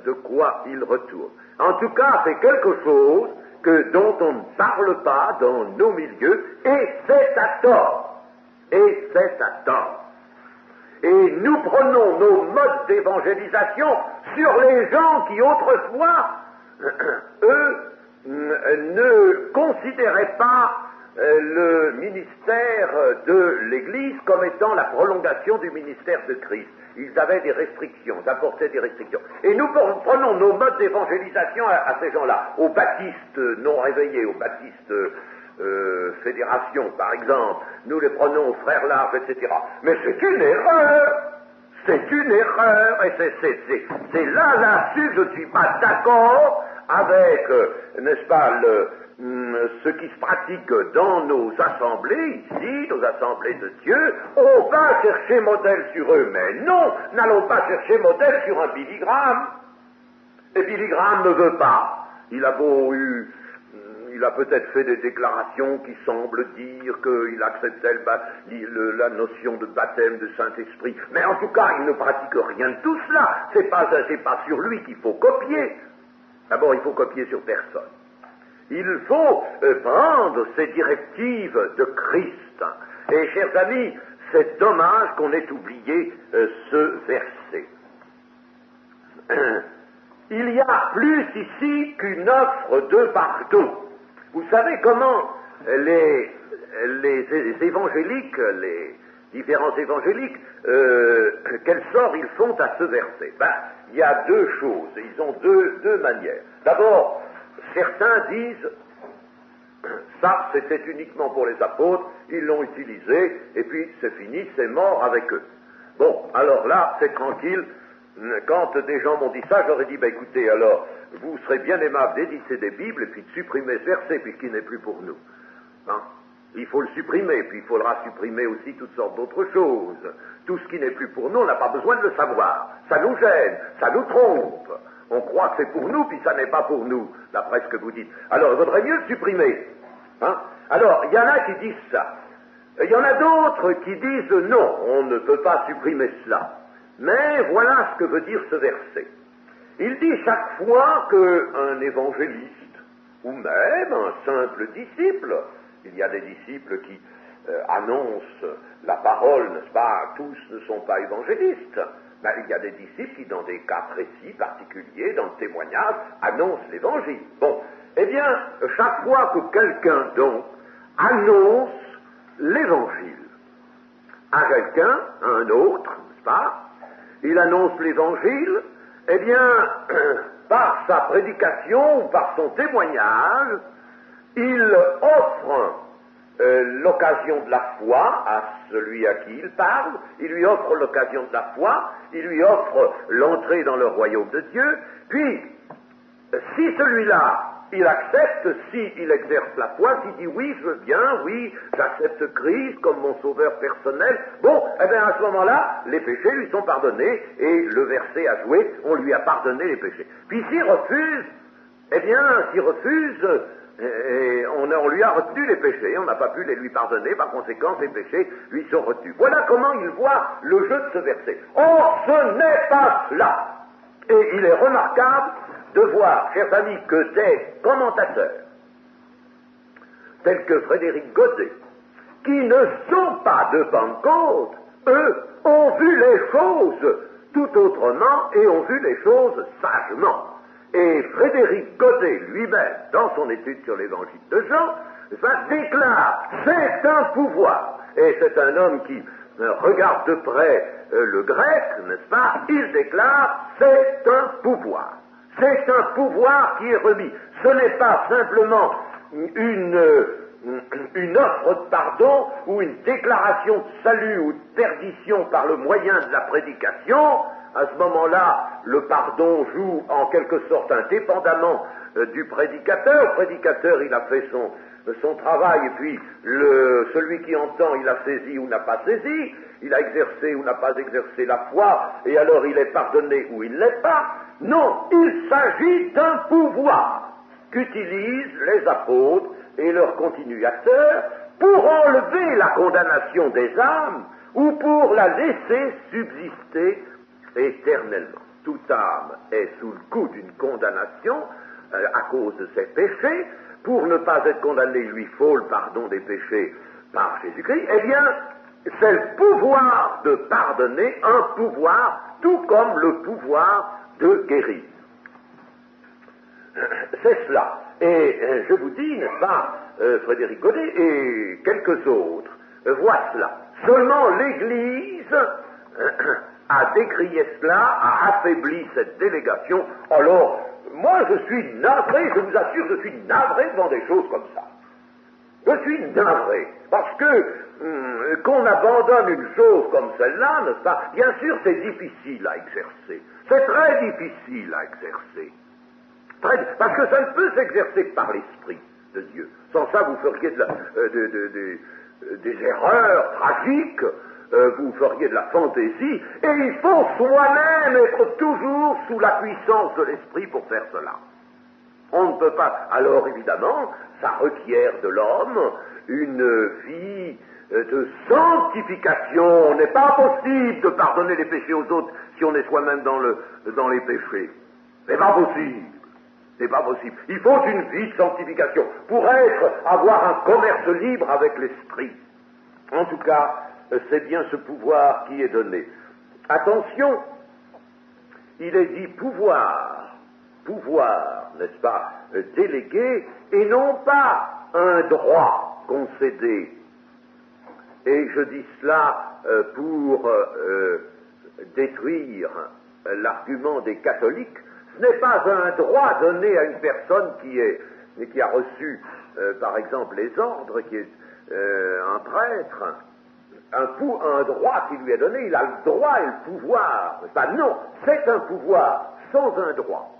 de quoi il retourne. En tout cas, c'est quelque chose dont on ne parle pas dans nos milieux, et c'est à tort. Et c'est à tort. Et nous prenons nos modes d'évangélisation sur les gens qui autrefois, eux, ne considéraient pas le ministère de l'Église comme étant la prolongation du ministère de Christ. Ils avaient des restrictions, ils apportaient des restrictions. Et nous prenons nos modes d'évangélisation à ces gens-là, aux baptistes non réveillés, aux baptistes fédération, par exemple, nous les prenons aux frères larges, etc. Mais c'est une erreur! C'est une erreur! Et c'est là-dessus que je ne suis pas d'accord avec, n'est-ce pas, ce qui se pratique dans nos assemblées, ici, nos assemblées de Dieu. On va chercher modèle sur eux, mais non, n'allons pas chercher modèle sur un Billy Graham. Et Billy Graham ne veut pas. Il a peut-être fait des déclarations qui semblent dire qu'il acceptait la notion de baptême de Saint-Esprit. Mais en tout cas, il ne pratique rien de tout cela. C'est pas sur lui qu'il faut copier. D'abord, il faut copier sur personne. Il faut prendre ces directives de Christ. Et, chers amis, c'est dommage qu'on ait oublié ce verset. Il y a plus ici qu'une offre de pardon. Vous savez comment les évangéliques, différents évangéliques, quel sort ils font à ce verset? Il y a deux choses, ils ont deux manières. D'abord, certains disent, ça c'était uniquement pour les apôtres, ils l'ont utilisé, et puis c'est fini, c'est mort avec eux. Bon, alors là, c'est tranquille. Quand des gens m'ont dit ça, j'aurais dit, écoutez, alors, vous serez bien aimable d'éditer des Bibles et puis de supprimer ce verset, puisqu'il n'est plus pour nous. Hein? Il faut le supprimer, puis il faudra supprimer aussi toutes sortes d'autres choses. Tout ce qui n'est plus pour nous, on n'a pas besoin de le savoir. Ça nous gêne, ça nous trompe. On croit que c'est pour nous, puis ça n'est pas pour nous, d'après ce que vous dites. Alors, il vaudrait mieux le supprimer. Hein? Alors, il y en a qui disent ça. Il y en a d'autres qui disent non, on ne peut pas supprimer cela. Mais voilà ce que veut dire ce verset. Il dit chaque fois qu'un évangéliste, ou même un simple disciple, il y a des disciples qui annoncent la parole, n'est-ce pas, tous ne sont pas évangélistes, il y a des disciples qui, dans des cas précis, particuliers, dans le témoignage, annoncent l'évangile. Bon, eh bien, chaque fois que quelqu'un, donc, annonce l'évangile à quelqu'un, à un autre, n'est-ce pas, il annonce l'évangile, eh bien, par sa prédication ou par son témoignage, il offre l'occasion de la foi à celui à qui il parle, il lui offre l'occasion de la foi, il lui offre l'entrée dans le royaume de Dieu, puis, si celui-là, il accepte, s'il exerce la foi, s'il dit oui, je veux bien, oui, j'accepte Christ comme mon sauveur personnel, bon, eh bien à ce moment-là, les péchés lui sont pardonnés, et le verset a joué, on lui a pardonné les péchés. Puis s'il refuse, eh bien, s'il refuse, on lui a retenu les péchés, on n'a pas pu les lui pardonner, par conséquent, ces péchés lui sont retenus. Voilà comment il voit le jeu de ce verset. Or, ce n'est pas cela. Et il est remarquable de voir, chers amis, que des commentateurs, tels que Frédéric Godet, qui ne sont pas de Pentecôte, eux, ont vu les choses tout autrement et ont vu les choses sagement. Et Frédéric Godet lui-même, dans son étude sur l'évangile de Jean, déclare, c'est un pouvoir. Et c'est un homme qui regarde de près le grec, n'est-ce pas? Il déclare, c'est un pouvoir. C'est un pouvoir qui est remis. Ce n'est pas simplement une offre de pardon ou une déclaration de salut ou de perdition par le moyen de la prédication. À ce moment-là, le pardon joue en quelque sorte indépendamment du prédicateur. Le prédicateur, il a fait son travail, et puis celui qui entend, il a saisi ou n'a pas saisi, il a exercé ou n'a pas exercé la foi, et alors il est pardonné ou il ne l'est pas. Non, il s'agit d'un pouvoir qu'utilisent les apôtres et leurs continuateurs pour enlever la condamnation des âmes ou pour la laisser subsister éternellement. Toute âme est sous le coup d'une condamnation à cause de ses péchés. Pour ne pas être condamné, il lui faut le pardon des péchés par Jésus-Christ. Eh bien, c'est le pouvoir de pardonner, un pouvoir tout comme le pouvoir de guérir. C'est cela. Et je vous dis, n'est-ce pas, Frédéric Godet et quelques autres voient cela. Seulement l'Église a décrié cela, a affaibli cette délégation. Alors, moi je suis navré, je vous assure, je suis navré devant des choses comme ça. Je suis navré, parce que qu'on abandonne une chose comme celle-là, n'est-ce pas? Bien sûr, c'est difficile à exercer. C'est très difficile à exercer. Parce que ça ne peut s'exercer que par l'Esprit de Dieu. Sans ça, vous feriez des erreurs tragiques, vous feriez de la fantaisie, et il faut soi-même être toujours sous la puissance de l'Esprit pour faire cela. On ne peut pas. Alors évidemment, ça requiert de l'homme une vie de sanctification. Il n'est pas possible de pardonner les péchés aux autres si on est soi-même dans les péchés. C'est pas possible. C'est pas possible. Il faut une vie de sanctification pour avoir un commerce libre avec l'Esprit. En tout cas, c'est bien ce pouvoir qui est donné. Attention, il est dit pouvoir, n'est-ce pas, délégué, et non pas un droit concédé. et je dis cela pour détruire l'argument des catholiques, ce n'est pas un droit donné à une personne qui a reçu, par exemple, les ordres, qui est un prêtre, un droit qui lui est donné, il a le droit et le pouvoir. Non, c'est un pouvoir sans un droit.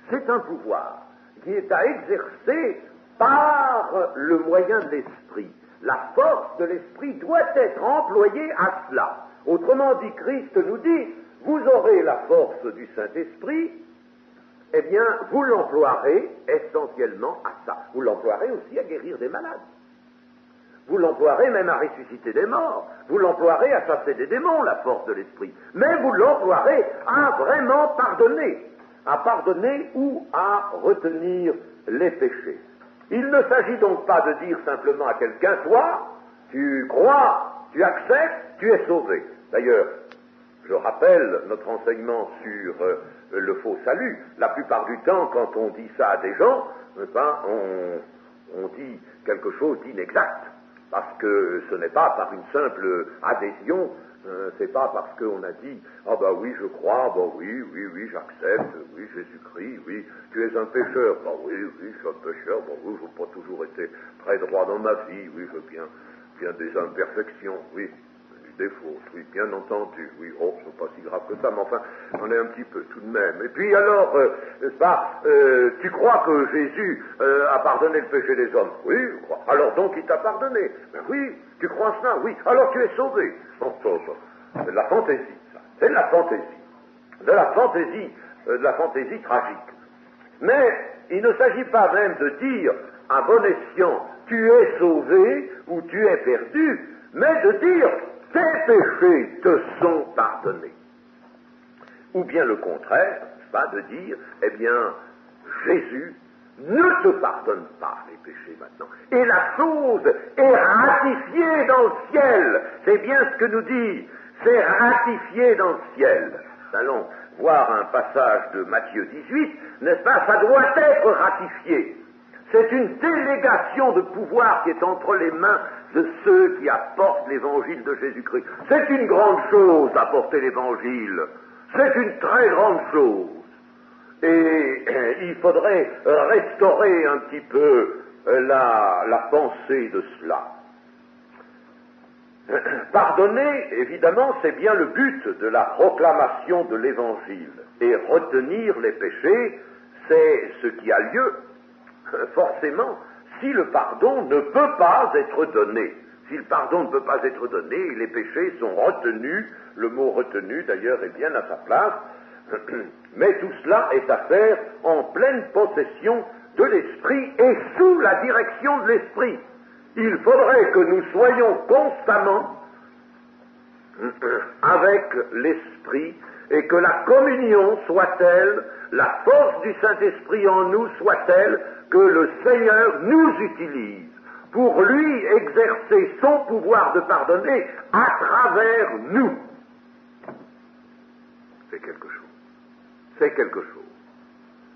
C'est un pouvoir qui est à exercer par le moyen de l'esprit. La force de l'esprit doit être employée à cela. Autrement dit, Christ nous dit, vous aurez la force du Saint-Esprit, eh bien, vous l'emploierez essentiellement à ça. Vous l'emploierez aussi à guérir des malades. Vous l'emploierez même à ressusciter des morts. Vous l'emploierez à chasser des démons, la force de l'esprit. Mais vous l'emploierez à vraiment pardonner. À pardonner ou à retenir les péchés. Il ne s'agit donc pas de dire simplement à quelqu'un, toi, tu crois, tu acceptes, tu es sauvé. D'ailleurs, je rappelle notre enseignement sur le faux salut. La plupart du temps, quand on dit ça à des gens, on dit quelque chose d'inexact. Parce que ce n'est pas par une simple adhésion, c'est pas parce qu'on a dit « Ah ben oui, je crois, ben oui, j'accepte, oui, Jésus-Christ, oui, tu es un pécheur, ben oui, je suis un pécheur, ben oui, je n'ai pas toujours été très droit dans ma vie, oui, j'ai bien des imperfections, oui, des fautes, oui, bien entendu, oui, c'est pas si grave que ça, mais enfin, on est un petit peu tout de même. Et puis alors, n'est-ce pas, tu crois que Jésus a pardonné le péché des hommes? Oui, je crois. Alors donc il t'a pardonné? Ben oui, tu crois cela? Oui. Alors tu es sauvé. Bon, c'est de la fantaisie, ça. C'est de la fantaisie. De la fantaisie tragique. Mais il ne s'agit pas même de dire, à bon escient, tu es sauvé ou tu es perdu, mais de dire, tes péchés te sont pardonnés. Ou bien le contraire, pas de dire, eh bien, Jésus ne te pardonne pas les péchés maintenant. Et la chose est ratifiée dans le ciel. C'est bien ce que nous dit. C'est ratifié dans le ciel. Allons voir un passage de Matthieu 18, n'est-ce pas? Ça doit être ratifié. C'est une délégation de pouvoir qui est entre les mains de ceux qui apportent l'évangile de Jésus-Christ. C'est une grande chose d'apporter l'évangile. C'est une très grande chose. Et il faudrait restaurer un petit peu la pensée de cela. Pardonner, évidemment, c'est bien le but de la proclamation de l'évangile. Et retenir les péchés, c'est ce qui a lieu, forcément, si le pardon ne peut pas être donné. Si le pardon ne peut pas être donné, les péchés sont retenus, le mot retenu d'ailleurs est bien à sa place, mais tout cela est à faire en pleine possession de l'esprit et sous la direction de l'esprit. Il faudrait que nous soyons constamment avec l'esprit et que la communion soit telle, la force du Saint-Esprit en nous soit telle que le Seigneur nous utilise pour lui exercer son pouvoir de pardonner à travers nous. C'est quelque chose. C'est quelque chose.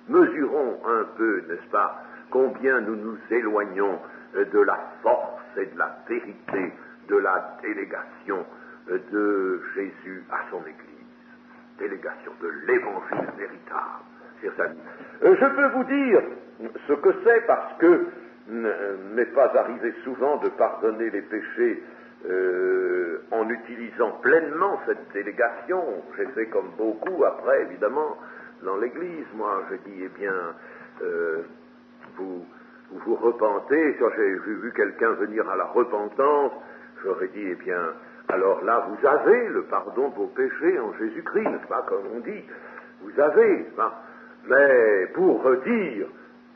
Mesurons un peu, n'est-ce pas, combien nous nous éloignons de la force et de la vérité de la délégation de Jésus à son Église. Délégation de l'Évangile véritable. C'est ça. Je peux vous dire ce que c'est parce que n'est pas arrivé souvent de pardonner les péchés en utilisant pleinement cette délégation. J'ai fait comme beaucoup après, évidemment, dans l'Église. Moi, je dis, eh bien, vous repentez. Quand j'ai vu quelqu'un venir à la repentance, j'aurais dit, eh bien, alors là, vous avez le pardon de vos péchés en Jésus-Christ, n'est-ce pas, comme on dit. Vous avez, hein. Mais pour dire,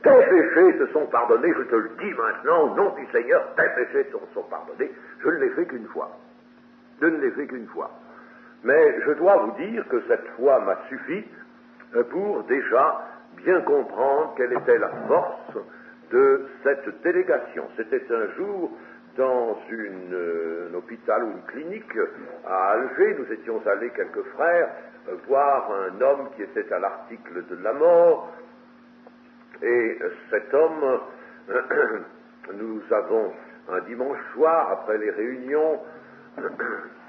tes péchés te sont pardonnés, je te le dis maintenant, au nom du Seigneur, tes péchés te sont pardonnés, je ne l'ai fait qu'une fois. Je ne l'ai fait qu'une fois. Mais je dois vous dire que cette fois m'a suffi pour déjà bien comprendre quelle était la force de cette délégation. C'était un jour dans un hôpital ou une clinique à Alger. Nous étions allés, quelques frères, voir un homme qui était à l'article de la mort. Et cet homme, nous avons un dimanche soir, après les réunions,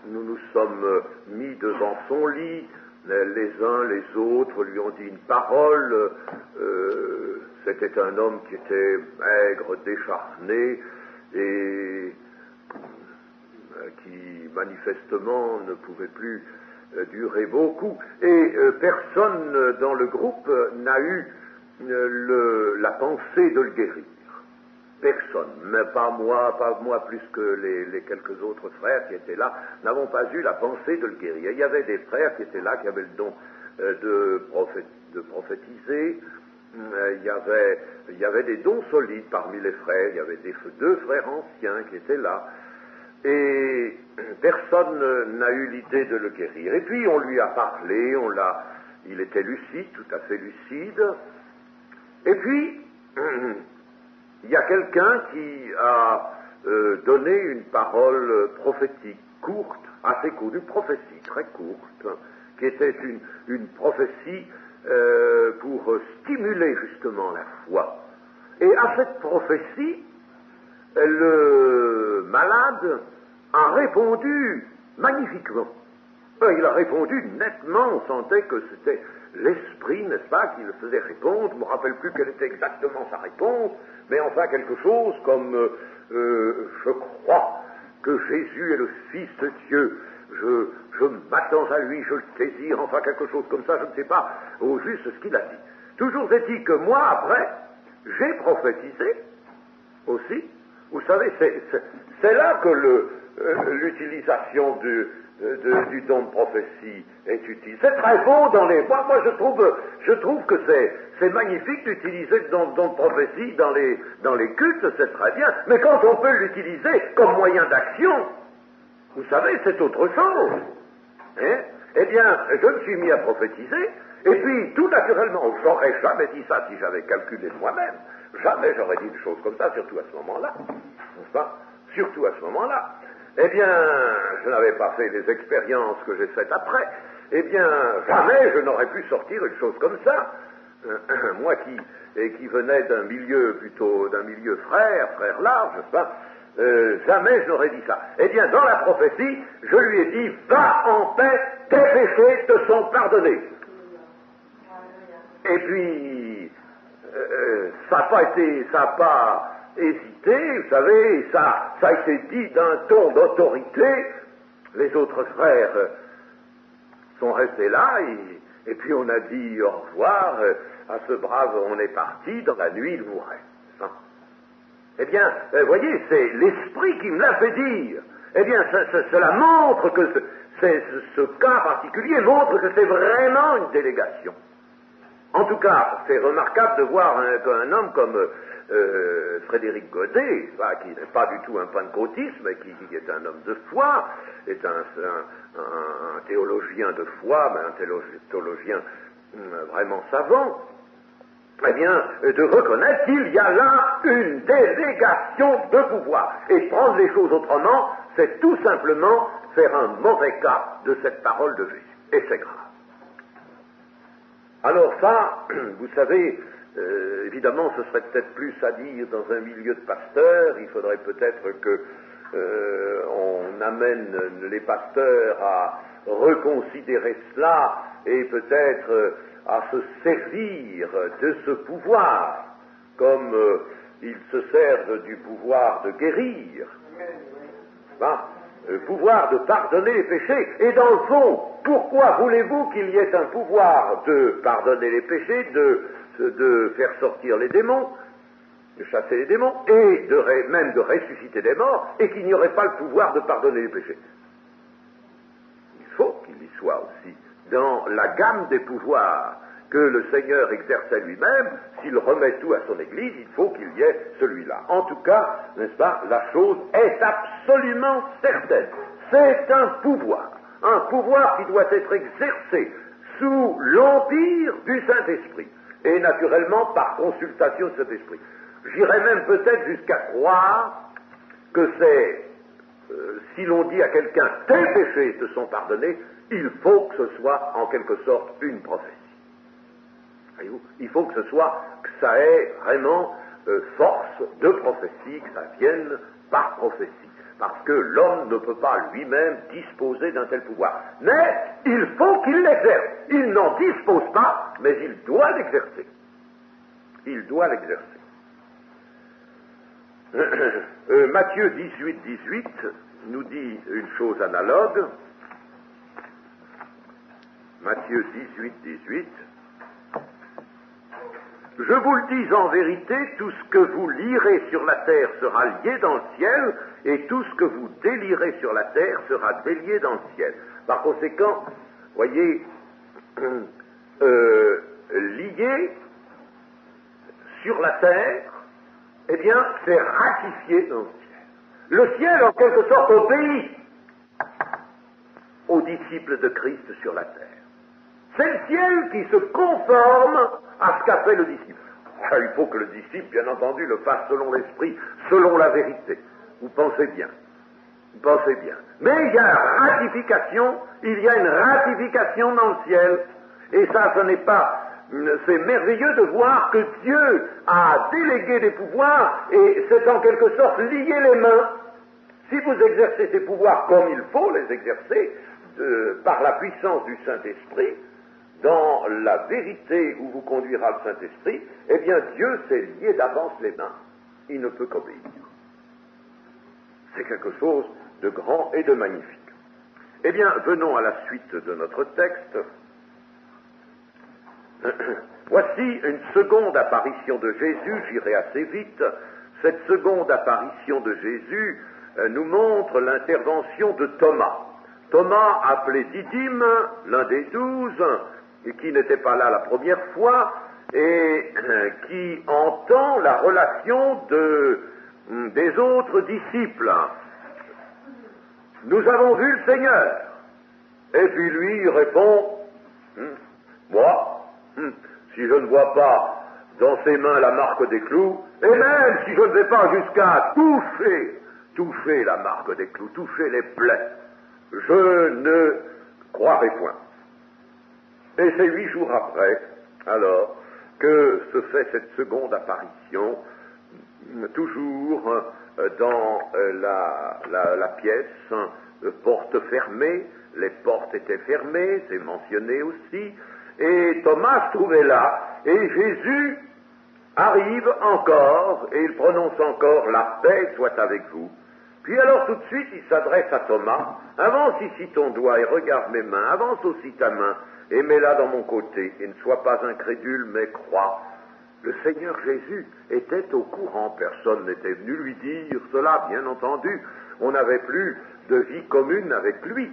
nous nous sommes mis devant son lit, les uns les autres lui ont dit une parole. C'était un homme qui était maigre, décharné, et qui manifestement ne pouvait plus durer beaucoup. Et personne dans le groupe n'a eu la pensée de le guérir. Personne, mais pas moi plus que les quelques autres frères qui étaient là, n'avons pas eu la pensée de le guérir. Il y avait des frères qui étaient là, qui avaient le don de prophétiser. Il y avait des dons solides parmi les frères. Il y avait deux frères anciens qui étaient là. Et personne n'a eu l'idée de le guérir. Et puis on lui a parlé, il était lucide, tout à fait lucide. Et puis, il y a quelqu'un qui a donné une parole prophétique, courte, assez courte, une prophétie très courte, qui était une prophétie pour stimuler justement la foi. Et à cette prophétie, le malade a répondu magnifiquement. Il a répondu nettement, on sentait que c'était l'esprit, n'est-ce pas, qui le faisait répondre. Je ne me rappelle plus quelle était exactement sa réponse, mais enfin quelque chose comme je crois que Jésus est le Fils de Dieu, je m'attends à lui, je le désire, enfin quelque chose comme ça, je ne sais pas au juste ce qu'il a dit. Toujours est-il que moi, après, j'ai prophétisé aussi. Vous savez, c'est là que l'utilisation du don de prophétie est utile. C'est très beau dans les... Moi je trouve que c'est magnifique d'utiliser le don de prophétie dans les cultes, c'est très bien. Mais quand on peut l'utiliser comme moyen d'action, vous savez, c'est autre chose. Hein? Eh bien, je me suis mis à prophétiser, et puis, tout naturellement, j'aurais jamais dit ça si j'avais calculé de moi-même. Jamais j'aurais dit des choses comme ça, surtout à ce moment-là. N'est-ce pas? Surtout à ce moment-là. Eh bien, je n'avais pas fait les expériences que j'ai faites après. Eh bien, jamais je n'aurais pu sortir une chose comme ça. Moi qui venais d'un milieu frère large, n'est-ce pas? Jamais je n'aurais dit ça. Eh bien, dans la prophétie, je lui ai dit, va en paix, tes péchés te sont pardonnés. Et puis, ça n'a pas hésité, vous savez, ça a été dit d'un ton d'autorité. Les autres frères sont restés là, et puis on a dit au revoir à ce brave, on est parti, dans la nuit il mourait. Eh bien, voyez, c'est l'esprit qui me l'a fait dire. Eh bien, cela montre que ce cas particulier montre que c'est vraiment une délégation. En tout cas, c'est remarquable de voir un homme comme Frédéric Godet, qui n'est pas du tout un pentecôtiste, mais qui est un homme de foi, est un théologien de foi, mais un théologien vraiment savant. Eh bien, de reconnaître qu'il y a là une délégation de pouvoir. Et prendre les choses autrement, c'est tout simplement faire un mauvais cas de cette parole de Jésus. Et c'est grave. Alors ça, vous savez, évidemment, ce serait peut-être plus à dire dans un milieu de pasteurs. Il faudrait peut-être que on amène les pasteurs à reconsidérer cela et peut-être à se servir de ce pouvoir, comme ils se servent du pouvoir de guérir, le pouvoir de pardonner les péchés. Et dans le fond, pourquoi voulez-vous qu'il y ait un pouvoir de pardonner les péchés, de faire sortir les démons, de chasser les démons, et même de ressusciter les morts, et qu'il n'y aurait pas le pouvoir de pardonner les péchés? Il faut qu'il y soit aussi dans la gamme des pouvoirs que le Seigneur exerçait lui-même. S'il remet tout à son Église, il faut qu'il y ait celui-là. En tout cas, n'est-ce pas, la chose est absolument certaine. C'est un pouvoir qui doit être exercé sous l'empire du Saint-Esprit, et naturellement par consultation de cet esprit. J'irais même peut-être jusqu'à croire que c'est, si l'on dit à quelqu'un « tes péchés te sont pardonnés », il faut que ce soit en quelque sorte une prophétie. Voyez-vous, il faut que ça ait vraiment force de prophétie, que ça vienne par prophétie, parce que l'homme ne peut pas lui-même disposer d'un tel pouvoir. Mais il faut qu'il l'exerce. Il n'en dispose pas, mais il doit l'exercer. Il doit l'exercer. Matthieu 18 nous dit une chose analogue. Matthieu 18. Je vous le dis en vérité, tout ce que vous lirez sur la terre sera lié dans le ciel, et tout ce que vous délirez sur la terre sera délié dans le ciel. Par conséquent, voyez, lié sur la terre, eh bien, c'est ratifié dans le ciel. Le ciel, en quelque sorte, obéit aux disciples de Christ sur la terre. C'est le ciel qui se conforme à ce qu'a fait le disciple. Il faut que le disciple, bien entendu, le fasse selon l'esprit, selon la vérité. Vous pensez bien. Vous pensez bien. Mais il y a une ratification dans le ciel. Et ça, ce n'est pas... C'est merveilleux de voir que Dieu a délégué des pouvoirs et c'est en quelque sorte lier les mains. Si vous exercez ces pouvoirs comme il faut les exercer, par la puissance du Saint-Esprit, dans la vérité où vous conduira le Saint-Esprit, eh bien Dieu s'est lié d'avance les mains. Il ne peut qu'obéir. C'est quelque chose de grand et de magnifique. Eh bien, venons à la suite de notre texte. Voici une seconde apparition de Jésus, j'irai assez vite. Cette seconde apparition de Jésus nous montre l'intervention de Thomas. Thomas, appelé Didyme, l'un des 12, et qui n'était pas là la première fois, et qui entend la relation des autres disciples. Nous avons vu le Seigneur. Et puis lui, il répond, moi, si je ne vois pas dans ses mains la marque des clous, et même si je ne vais pas jusqu'à toucher la marque des clous, toucher les plaies, je ne croirai point. Et c'est 8 jours après, alors, que se fait cette seconde apparition, toujours dans la pièce, porte fermée, les portes étaient fermées, c'est mentionné aussi, et Thomas se trouvait là, et Jésus arrive encore, et il prononce encore « La paix soit avec vous ». Puis alors tout de suite, il s'adresse à Thomas, « Avance ici ton doigt et regarde mes mains, avance aussi ta main et mets-la dans mon côté, et ne sois pas incrédule, mais crois. » Le Seigneur Jésus était au courant, personne n'était venu lui dire cela, bien entendu, on n'avait plus de vie commune avec lui,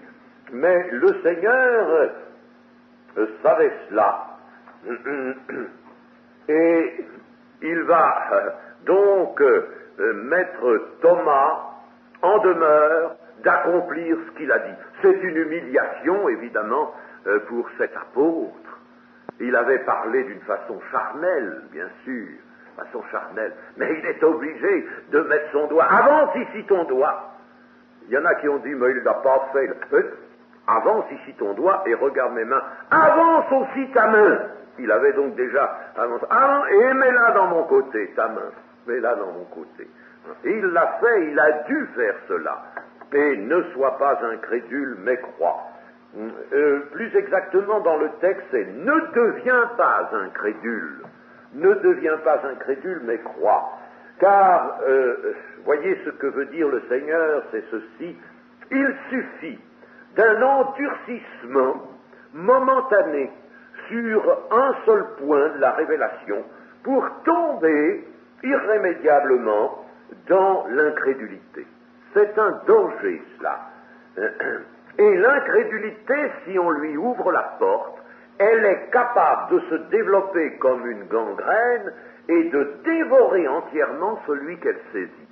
mais le Seigneur savait cela. Et il va donc mettre Thomas en demeure d'accomplir ce qu'il a dit. C'est une humiliation, évidemment, pour cet apôtre. Il avait parlé d'une façon charnelle, bien sûr, façon charnelle, mais il est obligé de mettre son doigt. Avance ici ton doigt. Il y en a qui ont dit, mais il ne l'a pas fait. Avance ici ton doigt et regarde mes mains. Avance aussi ta main. Il avait donc déjà avancé. Et mets-la dans mon côté, ta main. Mets-la dans mon côté. Et il l'a fait, il a dû faire cela. Et ne sois pas incrédule, mais crois. Plus exactement dans le texte, c'est ne deviens pas incrédule. Ne deviens pas incrédule, mais crois. Car, voyez ce que veut dire le Seigneur, c'est ceci. Il suffit d'un endurcissement momentané sur un seul point de la révélation pour tomber irrémédiablement dans l'incrédulité. C'est un danger, cela. Et l'incrédulité, si on lui ouvre la porte, elle est capable de se développer comme une gangrène et de dévorer entièrement celui qu'elle saisit.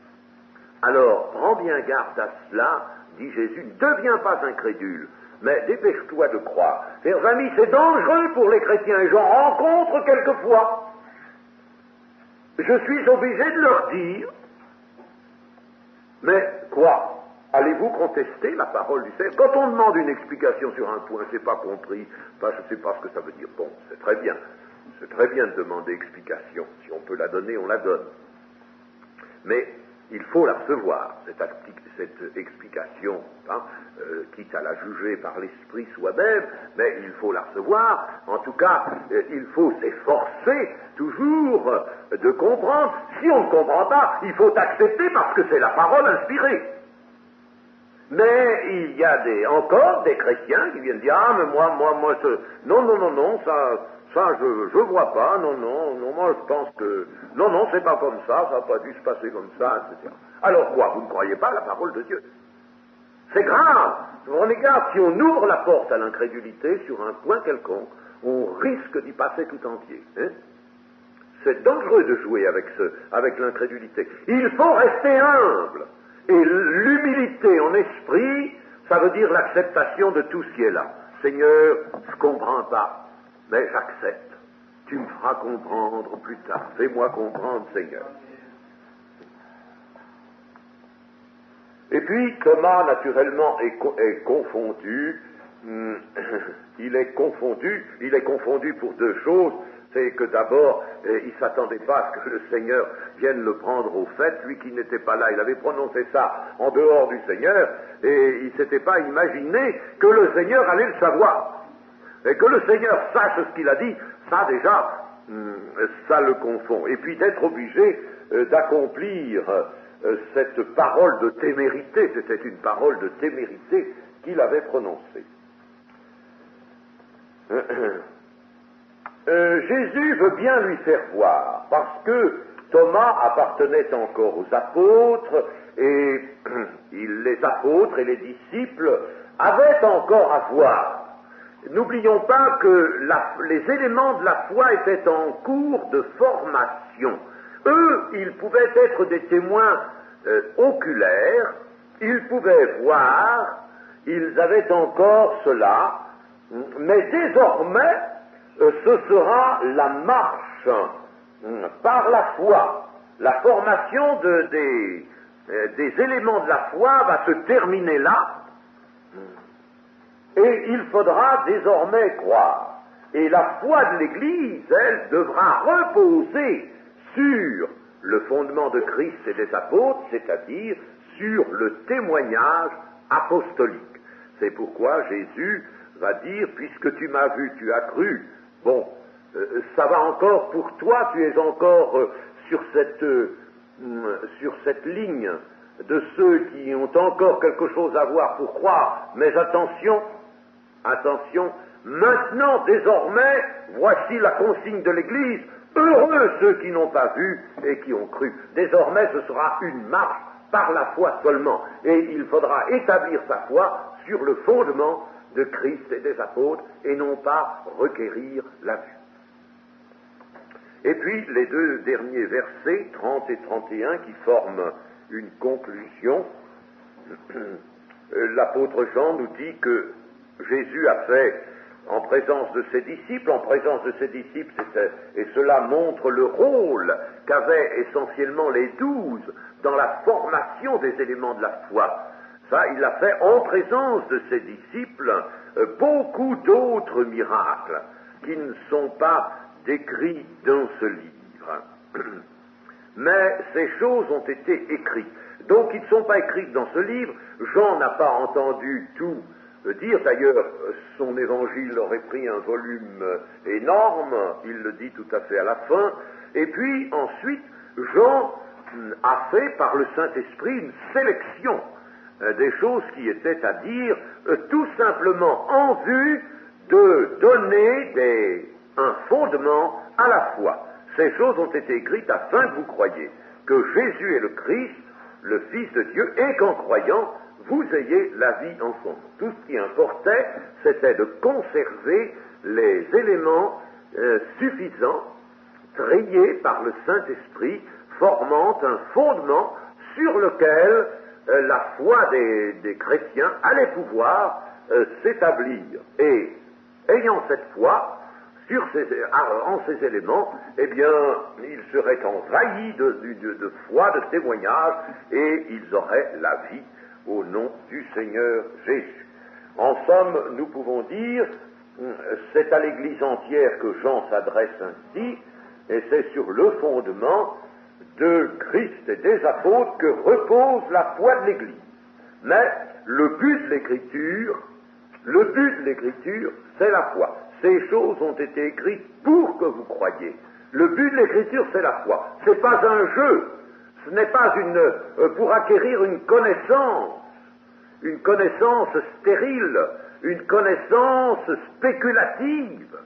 Alors, prends bien garde à cela, dit Jésus, ne deviens pas incrédule, mais dépêche-toi de croire. Chers amis, c'est dangereux pour les chrétiens, et j'en rencontre quelquefois. Je suis obligé de leur dire, mais quoi? Allez-vous contester la parole du Seigneur? Quand on demande une explication sur un point, c'est pas compris, je ne sais pas ce que ça veut dire. Bon, c'est très bien de demander explication. Si on peut la donner, on la donne. Mais il faut la recevoir, cette explication, hein, quitte à la juger par l'esprit soi-même, mais il faut la recevoir. En tout cas, il faut s'efforcer toujours de comprendre. Si on ne comprend pas, il faut accepter parce que c'est la parole inspirée. Mais il y a encore des chrétiens qui viennent dire, ah, mais moi, non, ça, je vois pas, non, moi, je pense que, non, c'est pas comme ça n'a pas dû se passer comme ça, etc. Alors quoi, vous ne croyez pas à la parole de Dieu? C'est grave. Prenez garde, si on ouvre la porte à l'incrédulité sur un point quelconque, on risque d'y passer tout entier. Hein? C'est dangereux de jouer avec l'incrédulité. Il faut rester humble. Et l'humilité en esprit, ça veut dire l'acceptation de tout ce qui est là. Seigneur, je ne comprends pas, mais j'accepte. Tu me feras comprendre plus tard. Fais-moi comprendre, Seigneur. Et puis, Thomas, naturellement, est confondu. Il est confondu pour deux choses. C'est que d'abord, il ne s'attendait pas à ce que le Seigneur vienne le prendre au fait, lui qui n'était pas là. Il avait prononcé ça en dehors du Seigneur, et il ne s'était pas imaginé que le Seigneur allait le savoir. Et que le Seigneur sache ce qu'il a dit, ça déjà, ça le confond. Et puis d'être obligé d'accomplir cette parole de témérité, c'était une parole de témérité qu'il avait prononcée. Jésus veut bien lui faire voir, parce que Thomas appartenait encore aux apôtres, et les apôtres et les disciples avaient encore à voir. N'oublions pas que les éléments de la foi étaient en cours de formation. Eux, ils pouvaient être des témoins oculaires, ils pouvaient voir, ils avaient encore cela, mais désormais, ce sera la marche par la foi. La formation des éléments de la foi va se terminer là, et il faudra désormais croire. Et la foi de l'Église, elle, devra reposer sur le fondement de Christ et des apôtres, c'est-à-dire sur le témoignage apostolique. C'est pourquoi Jésus va dire, puisque tu m'as vu, tu as cru. Bon, ça va encore pour toi, tu es encore sur cette ligne de ceux qui ont encore quelque chose à voir pour croire, mais attention, maintenant, désormais, voici la consigne de l'Église, heureux ceux qui n'ont pas vu et qui ont cru. Désormais, ce sera une marche par la foi seulement, et il faudra établir sa foi sur le fondement de Christ et des apôtres, et non pas requérir la vue. Et puis, les deux derniers versets, 30 et 31, qui forment une conclusion. L'apôtre Jean nous dit que Jésus a fait, en présence de ses disciples, et cela montre le rôle qu'avaient essentiellement les 12 dans la formation des éléments de la foi. Ça, il a fait en présence de ses disciples beaucoup d'autres miracles qui ne sont pas décrits dans ce livre. Mais ces choses ont été écrites. Donc, ils ne sont pas écrites dans ce livre. Jean n'a pas entendu tout dire. D'ailleurs, son évangile aurait pris un volume énorme. Il le dit tout à fait à la fin. Et puis, ensuite, Jean a fait, par le Saint-Esprit, une sélection des choses qui étaient à dire, tout simplement en vue de donner un fondement à la foi. Ces choses ont été écrites afin que vous croyiez que Jésus est le Christ, le Fils de Dieu, et qu'en croyant, vous ayez la vie en son nom. Tout ce qui importait, c'était de conserver les éléments suffisants, triés par le Saint-Esprit, formant un fondement sur lequel la foi des chrétiens allait pouvoir s'établir. Et ayant cette foi en ces éléments, eh bien, ils seraient envahis de foi, de témoignage, et ils auraient la vie au nom du Seigneur Jésus. En somme, nous pouvons dire, c'est à l'Église entière que Jean s'adresse ainsi, et c'est sur le fondement de Christ et des apôtres que repose la foi de l'Église. Mais le but de l'Écriture, c'est la foi. Ces choses ont été écrites pour que vous croyiez. Le but de l'Écriture, c'est la foi. Ce n'est pas un jeu. Ce n'est pas pour acquérir une connaissance stérile, une connaissance spéculative.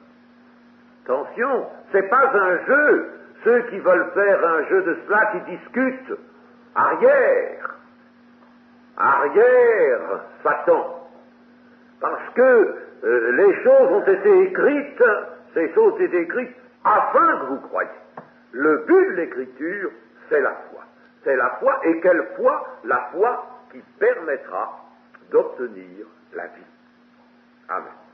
Attention, ce n'est pas un jeu. Ceux qui veulent faire un jeu de cela, qui discutent, arrière, Satan. Parce que les choses ont été écrites, ces choses ont été écrites afin que vous croyiez. Le but de l'Écriture, c'est la foi. C'est la foi, et quelle foi? La foi qui permettra d'obtenir la vie. Amen.